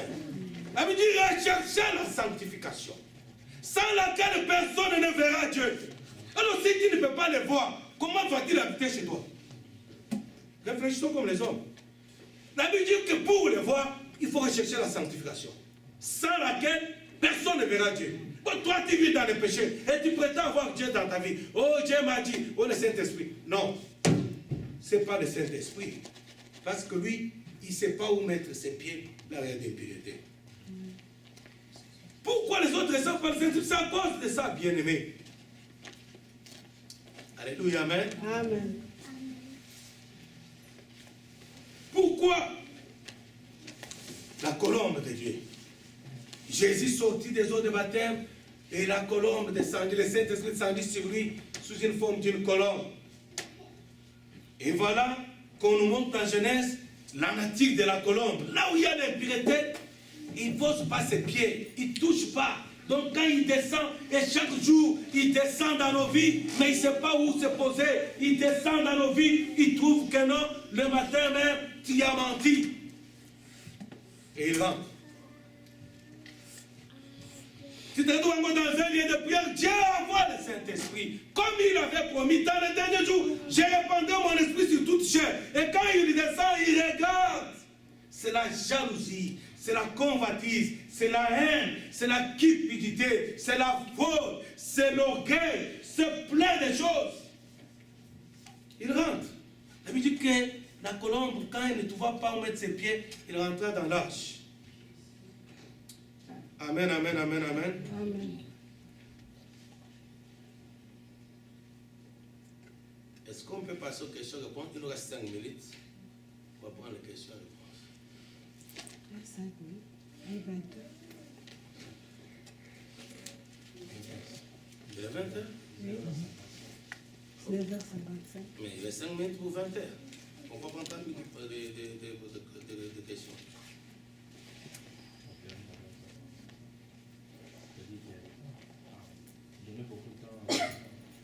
Ça veut dire rechercher la sanctification, sans laquelle personne ne verra Dieu. Alors si tu ne peux pas le voir, comment va-t-il habiter chez toi? Réfléchissons comme les hommes. La Bible dit que pour le voir, il faut rechercher la sanctification, sans laquelle personne ne verra Dieu. Bon, toi, tu vis dans le péché et tu prétends voir Dieu dans ta vie. Oh, Dieu m'a dit, oh, le Saint-Esprit. Non. Ce n'est pas le Saint-Esprit. Parce que lui, il ne sait pas où mettre ses pieds, la réelle impureté. Pourquoi les autres ne savent pas le Saint-Esprit? C'est à cause de ça, bien-aimé. Alléluia, amen. Amen. Pourquoi la colombe de Dieu? Jésus sortit des eaux de baptême et la colombe descendit, le Saint-Esprit descendit sur lui sous une forme d'une colombe. Et voilà qu'on nous montre en Genèse la nature de la colombe. Là où il y a l'impureté, il ne pose pas ses pieds, il ne touche pas. Donc quand il descend, et chaque jour, il descend dans nos vies, mais il ne sait pas où se poser. Il descend dans nos vies, il trouve que non, le matin même, tu as menti. Et il rentre. Tu te trouves encore dans un lieu de prière, Dieu envoie le Saint-Esprit. Comme il avait promis dans les derniers jours, j'ai répandu mon esprit sur toute chair. Et quand il descend, il regarde. C'est la jalousie, c'est la convoitise, c'est la haine, c'est la cupidité, c'est la fraude, c'est l'orgueil, c'est plein de choses. Il rentre. La Bible dit que la colombe, quand il ne trouvait pas où mettre ses pieds, il rentra dans l'arche. Amen, amen, amen, amen. Amen. Est-ce qu'on peut passer aux questions-réponses? Il nous reste 5 minutes. On va prendre les questions-réponses. 5 minutes. 22. Il est 20h? Oui. 9h55. Mais il reste 5 minutes pour 20h. On va prendre 30 minutes de questions.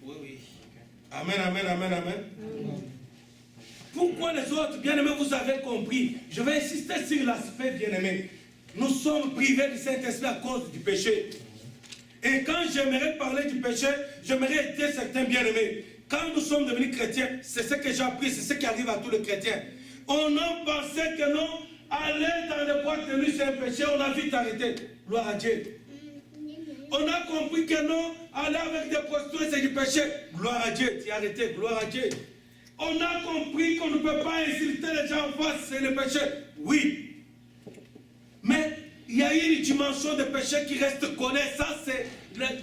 Oui, oui. Amen, amen, amen, amen. Pourquoi les autres, bien-aimés, vous avez compris? Je vais insister sur l'aspect, bien-aimés. Nous sommes privés du Saint-Esprit à cause du péché. Et quand j'aimerais parler du péché, j'aimerais aider certains bien-aimés. Quand nous sommes devenus chrétiens, c'est ce que j'ai appris, c'est ce qui arrive à tous les chrétiens. On a pensé que non, aller dans les boîtes de nuit, c'est un péché, on a vite arrêté. Gloire à Dieu. On a compris que non, aller avec des prostituées, c'est du péché. Gloire à Dieu, tu as arrêté, gloire à Dieu. On a compris qu'on ne peut pas insulter les gens en face, c'est le péché. Oui. Mais il y a une dimension de péché qui reste collée. Ça, c'est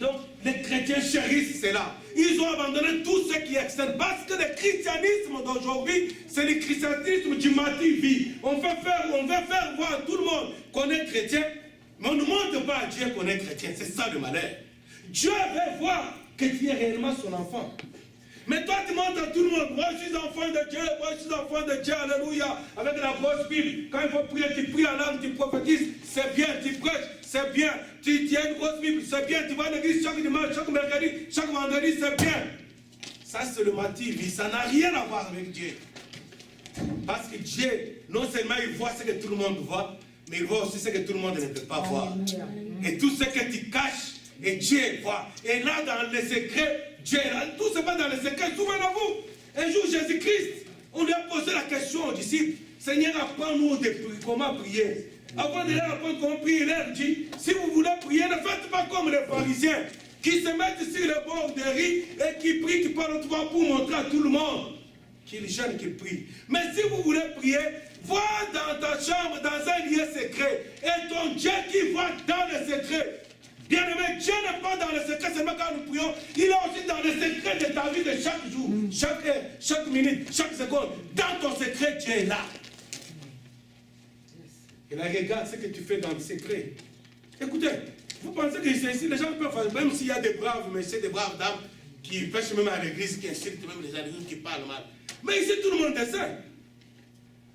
donc les chrétiens chérissent cela. Ils ont abandonné tout ce qui est externe. Parce que le christianisme d'aujourd'hui, c'est le christianisme du matin-vie. On veut faire voir tout le monde qu'on est chrétien, mais on ne montre pas à Dieu qu'on est chrétien. C'est ça le malheur. Dieu veut voir que tu es réellement son enfant. Mais toi, tu montres à tout le monde, moi je suis enfant de Dieu, moi je suis enfant de Dieu, alléluia, avec la grosse Bible. Quand il faut prier, tu pries en langue, tu prophétises, c'est bien, tu prêches, c'est bien. Tu as une grosse Bible, c'est bien, tu vas à l'église chaque dimanche, chaque mercredi, chaque vendredi, c'est bien. Ça, c'est le matin-vie, ça n'a rien à voir avec Dieu. Parce que Dieu, non seulement il voit ce que tout le monde voit, mais il voit aussi ce que tout le monde ne peut pas voir. Et tout ce que tu caches, et Dieu voit. Et là, dans les secrets, Dieu est là. Tout se passe dans les secrets. Souvenez-vous, un jour, Jésus-Christ, on lui a posé la question aux disciples, Seigneur, apprends-nous comment prier. Avant de leur apprendre comment prier, il leur dit, si vous voulez prier, ne faites pas comme les pharisiens, qui se mettent sur le bord des riz et qui prient, qui parlent pour montrer à tout le monde qu'ils jeûnent, qu'ils prient. Mais si vous voulez prier, va dans ta chambre, dans un lieu secret, et ton Dieu qui voit dans le secret. Bien-aimé, Dieu n'est pas dans le secret seulement quand nous prions, il est aussi dans le secret de ta vie de chaque jour, chaque heure, chaque minute, chaque seconde. Dans ton secret, Dieu est là. Et là, regarde ce que tu fais dans le secret. Écoutez, vous pensez que c'est ici, les gens peuvent faire, même s'il y a des braves messieurs, des braves dames qui pêchent même à l'église, qui insultent même les adultes, qui parlent mal. Mais ici, tout le monde est saint.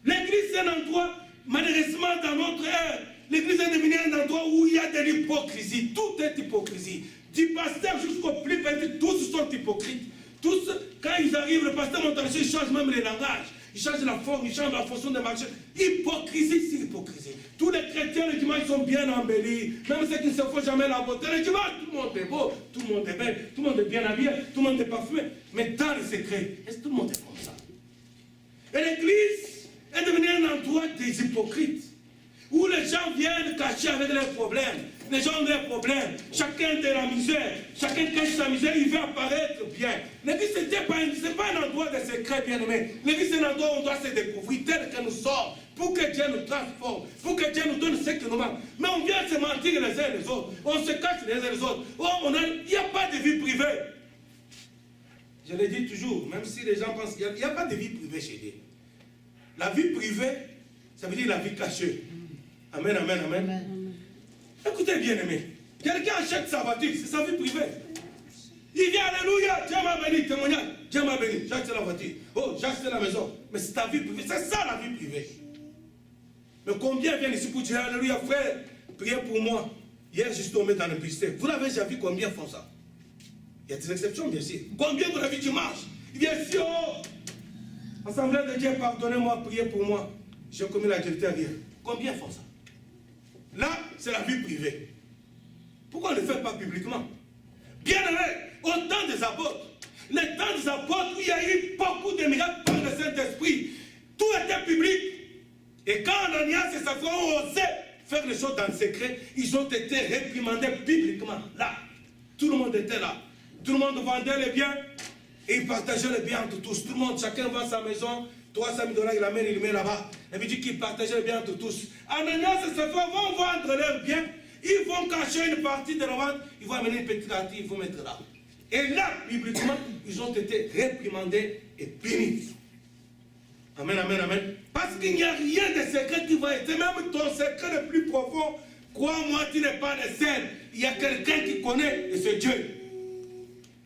L'église, c'est un endroit, malheureusement, dans notre ère, l'église est devenue un endroit où il y a de l'hypocrisie. Tout est hypocrisie. Du pasteur jusqu'au plus petit, tous sont hypocrites. Tous, quand ils arrivent, le pasteur montage, il change même les langages. Il change la forme, il change la façon de marcher. Hypocrisie, c'est hypocrisie. Tous les chrétiens, le dimanche, sont bien embellis. Même ceux qui ne se font jamais la beauté. Le dimanche, tout le monde est beau, tout le monde est belle, tout le monde est bien habillé, tout le monde est parfumé. Mais dans le secret, est-ce que tout le monde est comme ça? Et l'église est devenue un endroit des hypocrites, où les gens viennent cacher avec leurs problèmes. Les gens ont des problèmes. Chacun de la misère. Chacun cache sa misère. Il veut apparaître bien. L'église, ce n'est pas un endroit de secret, bien aimé. L'église, c'est un endroit où on doit se découvrir tel que nous sommes. Pour que Dieu nous transforme. Pour que Dieu nous donne ce que nous manque. Mais on vient se mentir les uns les autres. On se cache les uns les autres. Il n'y a pas de vie privée. Je le dis toujours, même si les gens pensent qu'il n'y a pas de vie privée chez Dieu. La vie privée, ça veut dire la vie cachée. Amen, amen, amen. Amen. Écoutez, bien-aimé, quelqu'un achète sa voiture, c'est sa vie privée. Il dit alléluia, Dieu m'a béni, témoignage, Dieu m'a béni, j'ai acheté la voiture, oh, j'ai acheté la maison. Mais c'est ta vie privée, c'est ça la vie privée. Mais combien viennent ici pour dire alléluia, frère, priez pour moi. Hier, je suis tombé dans le publicité. Vous l'avez déjà vu, combien font ça? Il y a des exceptions, bien sûr. Combien vous l'avez vu dimanche? Il vient ici, oh, Assemblée de Dieu, pardonnez-moi, priez pour moi. J'ai commis l'adultère hier. Combien font ça? Là, c'est la vie privée. Pourquoi on ne le fait pas publiquement? Bien aimé, au temps des apôtres, le temps des apôtres où il y a eu beaucoup de miracles par le Saint-Esprit, tout était public. Et quand Ananias et Saphira ont osé faire les choses dans le secret, ils ont été réprimandés publiquement. Là, tout le monde était là. Tout le monde vendait les biens et ils partageaient les biens entre tous. Tout le monde, chacun vend sa maison. 300 000 $, il l'amène, il le met là-bas. Et puis il dit qu'ils partageaient les biens entre tous. Ananias et Saphira vont vendre leurs biens. Ils vont cacher une partie de la vente. Ils vont amener une petite partie, ils vont mettre là. Et là, publiquement, ils ont été réprimandés et punis. Amen, amen, amen. Parce qu'il n'y a rien de secret qui va être. Même ton secret le plus profond, crois-moi, tu n'es pas le seul. Il y a quelqu'un qui connaît, et c'est Dieu.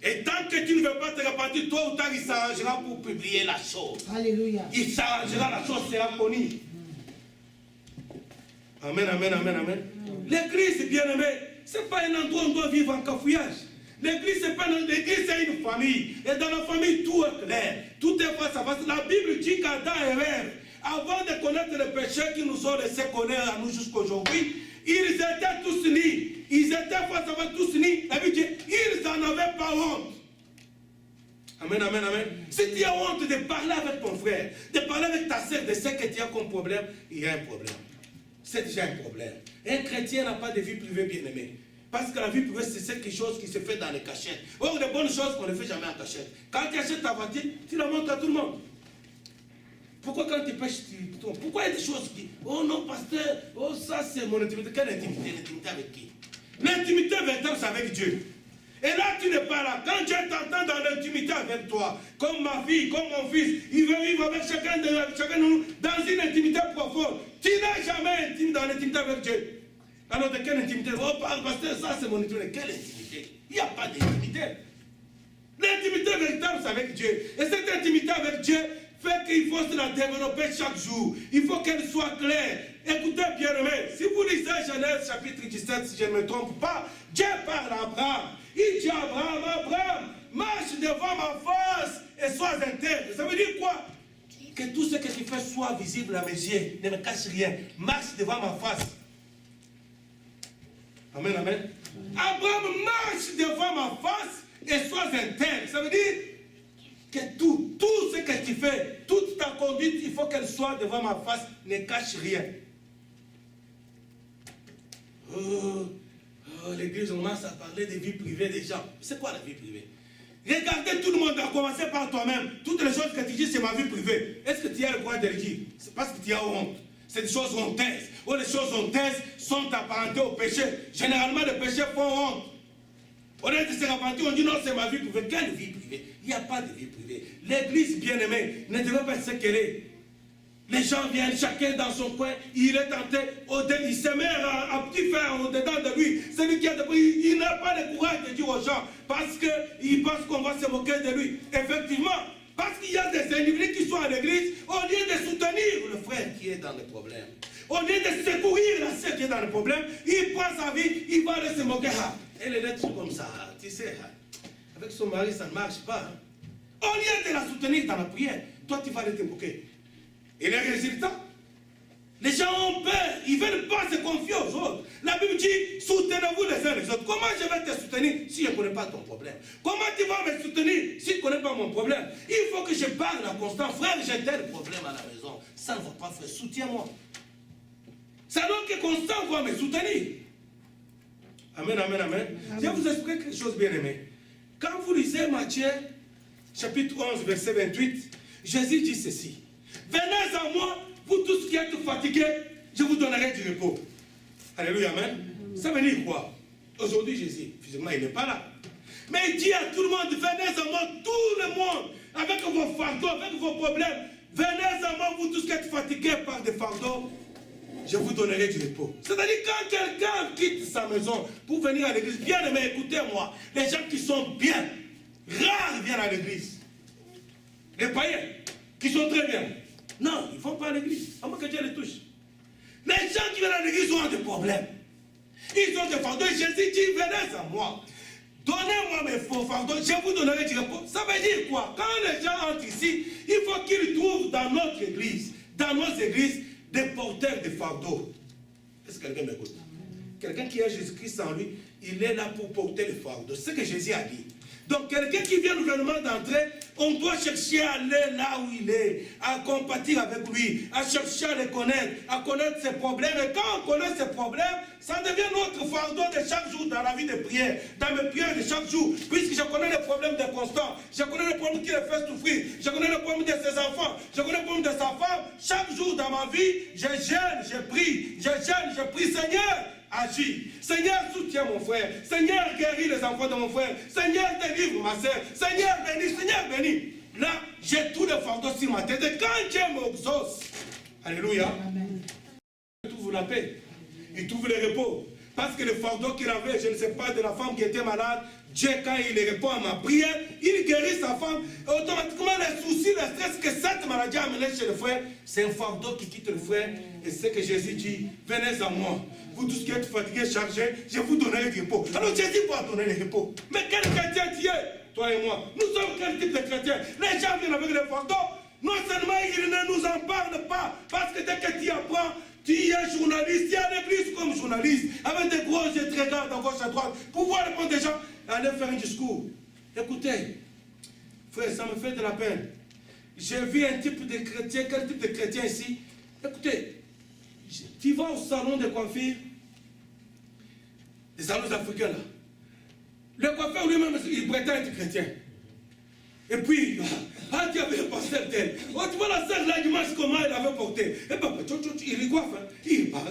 Et tant que tu ne veux pas te repentir, tôt ou tard, il s'arrangera pour publier la chose. Alléluia. Il s'arrangera, la chose sera connue. Amen, amen, amen, amen. L'église, bien aimé, ce n'est pas un endroit où on doit vivre en cafouillage. L'église, c'est pas l'église, c'est une famille. Et dans la famille, tout est clair. Tout est face à face. La Bible dit qu'Adam et Ève, avant de connaître les péchés qui nous ont laissé connaître à nous jusqu'aujourd'hui, ils étaient tous nus. Ils étaient face à face tous nus. La Bible dit, ils n'en avaient pas honte. Amen, amen, amen. Si tu as honte de parler avec ton frère, de parler avec ta sœur, de ce que tu as comme problème, il y a un problème. C'est déjà un problème. Un chrétien n'a pas de vie privée, bien-aimé. Parce que la vie privée, c'est quelque chose qui se fait dans les cachettes. Or, les bonnes choses, on ne fait jamais en cachette. Quand tu achètes ta voiture, tu la montres à tout le monde. Pourquoi quand tu pêches, tu tombes? Pourquoi il y a des choses qui... Oh non, pasteur, oh ça c'est mon intimité. Quelle intimité? L'intimité avec qui? L'intimité véritable, c'est avec Dieu. Et là, tu n'es pas là. Quand Dieu t'entend dans l'intimité avec toi, comme ma fille, comme mon fils, il veut vivre avec chacun de nous dans une intimité profonde. Tu n'es jamais intime dans l'intimité avec Dieu. Alors, de quelle intimité? Oh, pasteur, ça c'est mon intimité. Quelle intimité? Il n'y a pas d'intimité. L'intimité véritable, c'est avec Dieu. Et cette intimité avec Dieu fait qu'il faut se la développer chaque jour. Il faut qu'elle soit claire. Écoutez bien, aimé, si vous lisez Genèse chapitre 17, si je ne me trompe pas, Dieu parle à Abraham. Il dit à Abraham, Abraham, marche devant ma face et sois intègre. Ça veut dire quoi? Que tout ce que tu fais soit visible à mes yeux. Ne me cache rien. Marche devant ma face. Amen, amen. Abraham marche devant ma face et sois intègre. Ça veut dire que tout ce que tu fais, toute ta conduite, il faut qu'elle soit devant ma face. Ne cache rien. L'église, on commence à parler de vie privée des gens. C'est quoi la vie privée? Regardez tout le monde, à commencer par toi-même. Toutes les choses que tu dis, c'est ma vie privée. Est-ce que tu as le droit de le dire? C'est parce que tu as honte. C'est des choses honteuses. Ou les choses honteuses sont apparentées au péché. Généralement, les péchés font honte. On est de se rapporter, on dit non, c'est ma vie privée. Quelle vie privée? Il n'y a pas de vie privée. L'église bien-aimée ne devrait pas se qu'elle. Les gens viennent, chacun dans son coin, il est tenté, il se met à petit faire au-dedans de lui. Celui qui a il n'a pas le courage de dire aux gens, parce qu'il pense qu'on va se moquer de lui. Effectivement, parce qu'il y a des individus qui sont à l'église, au lieu de soutenir le frère qui est dans le problème, au lieu de secourir la sœur qui est dans le problème, il prend sa vie, il va aller se moquer. Elle est lettre comme ça, tu sais, avec son mari, ça ne marche pas. Au lieu de la soutenir dans la prière, toi tu vas aller te moquer. Et les résultats, les gens ont peur, ils ne veulent pas se confier aux autres. La Bible dit, soutenez-vous les uns les autres. Comment je vais te soutenir si je ne connais pas ton problème? Comment tu vas me soutenir si tu ne connais pas mon problème? Il faut que je parle à Constant. Frère, j'ai tel problème à la maison. Ça ne va pas, frère, soutiens-moi. C'est alors que Constant va me soutenir. Amen, amen, amen. Je vais vous expliquer quelque chose bien aimé. Quand vous lisez Matthieu, chapitre 11, verset 28, Jésus dit ceci. Venez à moi, vous tous qui êtes fatigués, je vous donnerai du repos. Alléluia, amen. Ça veut dire quoi? Aujourd'hui, Jésus, physiquement, il n'est pas là. Mais il dit à tout le monde, venez à moi, tout le monde, avec vos fardeaux, avec vos problèmes. Venez à moi, vous tous qui êtes fatigués par des fardeaux, je vous donnerai du repos. C'est-à-dire quand quelqu'un quitte sa maison pour venir à l'église, bien aimé, écoutez-moi, les gens qui sont bien, rares viennent à l'église. Les païens, qui sont très bien. Non, ils ne vont pas à l'église, à moins que Dieu les touche. Les gens qui viennent à l'église ont des problèmes. Ils ont des fardeaux. Jésus dit, venez à moi. Donnez-moi mes faux fardeaux, je vous donnerai du repos. Ça veut dire quoi? Quand les gens entrent ici, il faut qu'ils trouvent dans notre église, dans nos églises, des porteurs de fardeaux. Est-ce que quelqu'un m'écoute? Quelqu'un qui a Jésus-Christ en lui, il est là pour porter le fardeau. C'est ce que Jésus a dit. Donc quelqu'un qui vient nouvellement d'entrer, on doit chercher à aller là où il est, à compatir avec lui, à chercher à le connaître, à connaître ses problèmes. Et quand on connaît ses problèmes, ça devient notre fardeau de chaque jour dans la vie de prière, dans mes prières de chaque jour. Puisque je connais les problèmes de Constant, je connais les problèmes qui le fait souffrir, je connais les problèmes de ses enfants, je connais les problèmes de sa femme. Chaque jour dans ma vie, je gêne, je prie, Seigneur, agis. Seigneur, soutiens mon frère. Seigneur, guéris les enfants de mon frère. Seigneur, délivre ma soeur. Seigneur, bénis. Là, j'ai tous les fardeaux sur ma tête. Et quand Dieu m'exauce, alléluia, il trouve la paix. Il trouve le repos. Parce que le fardeau qu'il avait, je ne sais pas, de la femme qui était malade, Dieu, quand il répond à ma prière, il guérit sa femme. Et automatiquement, les soucis, le stress que cette maladie a amené chez le frère, c'est un fardeau qui quitte le frère. Et c'est que Jésus dit, venez à moi. Vous tous qui êtes fatigués, chargés, je vous donnerai le repos. Alors Jésus va donner le repos. Mais quel chrétien tu es, toi et moi? Nous sommes quel type de chrétiens? Les gens viennent avec les fardeaux. Non seulement ils ne nous en parlent pas, parce que dès que tu apprends, tu es journaliste, tu es à l'église comme journaliste, avec des gros yeux très grands à gauche à droite, pour voir répondre des gens, aller faire un discours. Écoutez, frère, ça me fait de la peine. J'ai vu un type de chrétien, quel type de chrétien ici? Écoutez, tu vas au salon de coiffure, des salons africains là. Le coiffeur lui-même, il prétend être chrétien. Et puis, tu avais le pasteur tel. Oh, tu vois la sœur là, dimanche, comment elle avait porté. Et bien, il y coiffe. Hein. Il parle.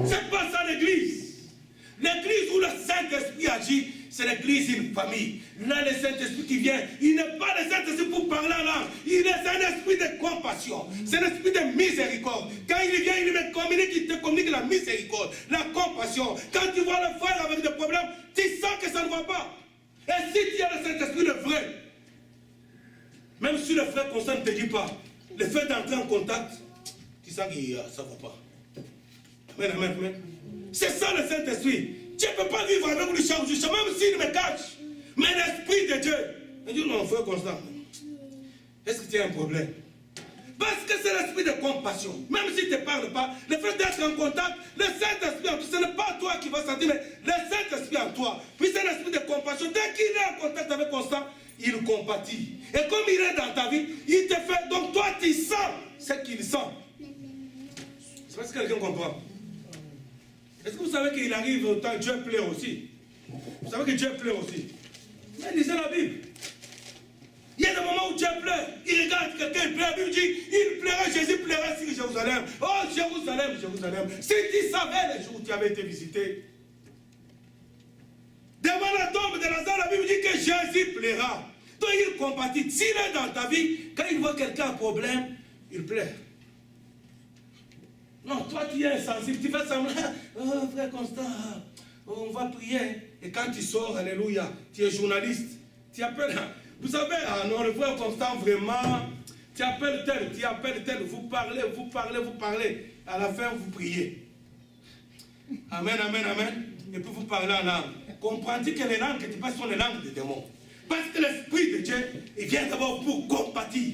C'est pas ça l'église. L'église où le Saint-Esprit agit, c'est l'église, une famille. Là, le Saint-Esprit qui vient, il n'est pas le Saint-Esprit pour parler en langue. Il est un esprit de compassion. C'est un esprit de miséricorde. Quand il vient, il me communique, il te communique la miséricorde, la compassion. Quand tu vois le frère avec des problèmes, tu sens que ça ne va pas. Et si tu as le Saint-Esprit, le vrai, même si le frère constant ne te dit pas, le fait d'entrer en contact, tu sens que ça ne va pas. Amen, amen, amen. C'est ça le Saint-Esprit. Tu ne peux pas vivre avec lui chaque jour, même s'il me cache. Mais l'Esprit de Dieu. Il dit non, frère Constant, est-ce que tu as un problème? Parce que c'est l'esprit de compassion. Même si tu ne parles pas, le fait d'être en contact, le Saint-Esprit en toi, ce n'est pas toi qui vas sentir, mais le Saint-Esprit en toi. Puis c'est l'esprit de compassion. Dès qu'il est en contact avec Constant, il compatit. Et comme il est dans ta vie, il te fait. Donc toi, tu sens ce qu'il sent. Je sais pas si quelqu'un comprend. Est-ce que vous savez qu'il arrive autant Dieu pleure aussi? Vous savez que Dieu pleure aussi? Mais lisez la Bible. Il y a des moments où Dieu pleure. Il regarde quelqu'un, il pleure. La Bible dit, il pleurait, Jésus pleurait sur Jérusalem. Oh, Jérusalem, Jérusalem. Si tu savais les jours où tu avais été visité. Devant la tombe de Lazare, la Bible dit que Jésus pleura. Donc il compatit. S'il est dans ta vie, quand il voit quelqu'un en problème, il pleure. Non, toi tu es insensible, tu fais semblant. Oh, frère Constant, on va prier. Et quand tu sors, alléluia, tu es journaliste. Tu appelles, vous savez, ah non, le frère Constant, vraiment, tu appelles tel, vous parlez. À la fin, vous priez. Amen, amen, amen. Et puis vous parlez en langue. Comprends-tu que les langues que tu passes sont les langues des démons? Parce que l'Esprit de Dieu, il vient d'abord pour compatir.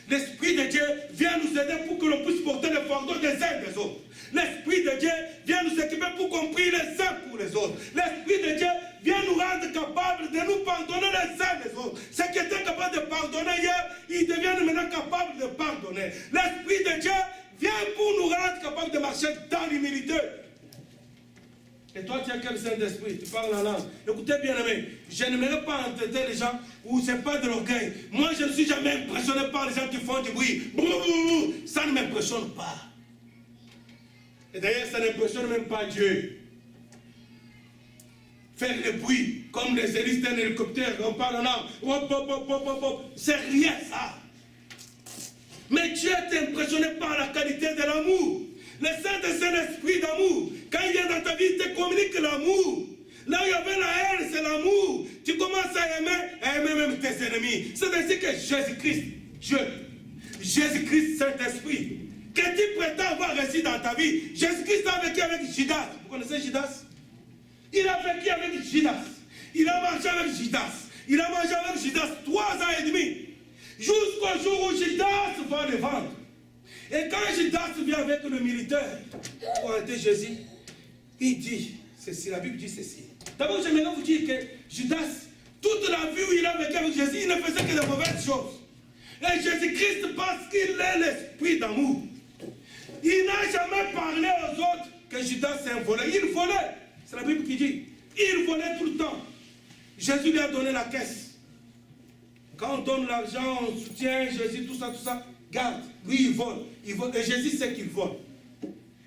L'Esprit de Dieu vient nous aider pour que l'on puisse porter le fardeau des uns des autres. L'Esprit de Dieu vient nous équiper pour qu'on prie les uns pour les autres. L'Esprit de Dieu vient nous rendre capables de nous pardonner les uns les autres. Ceux qui étaient capables de pardonner hier, ils deviennent maintenant capables de pardonner. L'Esprit de Dieu vient pour nous rendre capables de marcher dans l'humilité. Et toi, tu as quel Saint-Esprit? Tu parles en langue. Écoutez bien, aimé, je n'aimerais pas entêter les gens où ce n'est pas de l'orgueil. Moi, je ne suis jamais impressionné par les gens qui font du bruit. Ça ne m'impressionne pas. Et d'ailleurs, ça n'impressionne même pas Dieu. Faire le bruit, comme les hélices d'un hélicoptère, on parle en langue. C'est rien ça. Mais Dieu est impressionné par la qualité de l'amour. Le Saint-Esprit d'amour, quand il vient dans ta vie, il te communique l'amour. Là où il y avait la haine, c'est l'amour. Tu commences à aimer même tes ennemis. C'est ainsi que Jésus-Christ, Dieu, Jésus-Christ, Saint-Esprit, que tu prétends avoir réussi dans ta vie. Jésus-Christ a vécu avec Judas. Vous connaissez Judas? Il a vécu avec Judas. Il a marché avec Judas. Il a mangé avec Judas 3 ans et demi. Jusqu'au jour où Judas va le vendre. Et quand Judas vient avec le militaire pour arrêter Jésus, il dit ceci, la Bible dit ceci. D'abord, j'aimerais vous dire que Judas, toute la vie où il a vécu avec Jésus, il ne faisait que de mauvaises choses. Et Jésus-Christ, parce qu'il est l'esprit d'amour, il n'a jamais parlé aux autres que Judas est un voleur. Il volait. C'est la Bible qui dit. Il volait tout le temps. Jésus lui a donné la caisse. Quand on donne l'argent, on soutient Jésus, tout ça. Garde, lui il vole. Et Jésus sait qu'il vole.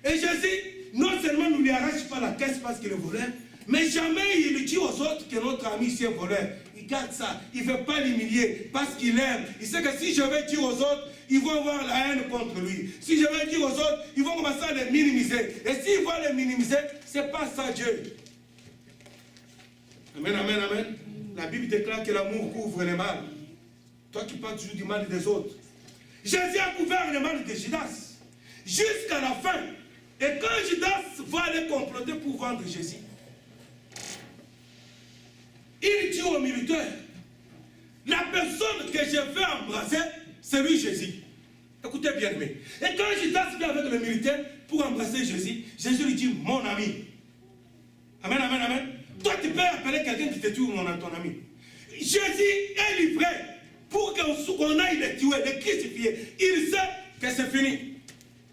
Et Jésus, non seulement ne lui arrache pas la caisse parce qu'il est voleur, mais jamais il dit aux autres que notre ami c'est voleur. il garde ça. Il ne veut pas l'humilier parce qu'il aime. Il sait que si je vais dire aux autres, ils vont avoir la haine contre lui. Si je vais dire aux autres, ils vont commencer à les minimiser. Et s'ils vont les minimiser, ce n'est pas ça Dieu. Amen, amen, amen. La Bible déclare que l'amour couvre les mal. Toi qui parles toujours du mal des autres. Jésus a couvert le mal de Judas jusqu'à la fin. Et quand Judas va aller comploter pour vendre Jésus, il dit aux militaires, la personne que je veux embrasser, c'est lui Jésus. Écoutez bien, aimé. Et quand Judas vient avec le militaire pour embrasser Jésus, Jésus lui dit, mon ami. Amen, amen, amen. Toi, tu peux appeler quelqu'un qui te tue, ton ami. Jésus est livré pour qu'on aille le tuer, le crucifier. Il sait que c'est fini.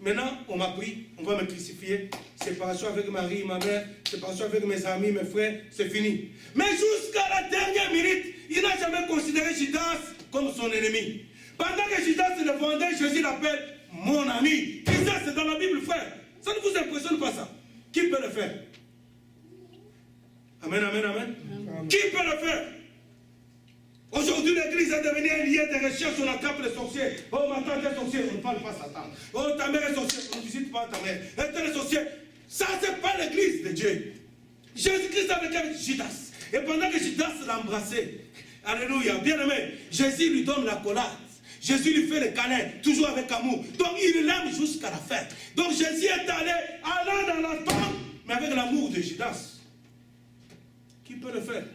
Maintenant, on m'a pris, on va me crucifier. Séparation avec Marie, ma mère, séparation avec mes amis, mes frères, c'est fini. Mais jusqu'à la dernière minute, il n'a jamais considéré Judas comme son ennemi. Pendant que Judas le vendait, Jésus l'appelle mon ami. Et ça, c'est dans la Bible, frère. Ça ne vous impressionne pas ça? Qui peut le faire? Amen, amen, amen. Qui peut le faire? Aujourd'hui, l'église est devenue un lieu de recherche, on attrape les sorciers. Oh, ma tante est sorcière, on ne parle pas Satan. Oh, ta mère est sorcière, on ne visite pas ta mère. Elle est sorcière. Ça, ce n'est pas l'église de Dieu. Jésus-Christ avait avec Judas. Et pendant que Judas l'embrassait, alléluia, bien aimé, Jésus lui donne la collade. Jésus lui fait le câlin, toujours avec amour. Donc, il l'aime jusqu'à la fin. Donc, Jésus est allé dans la tombe, mais avec l'amour de Judas. Qui peut le faire?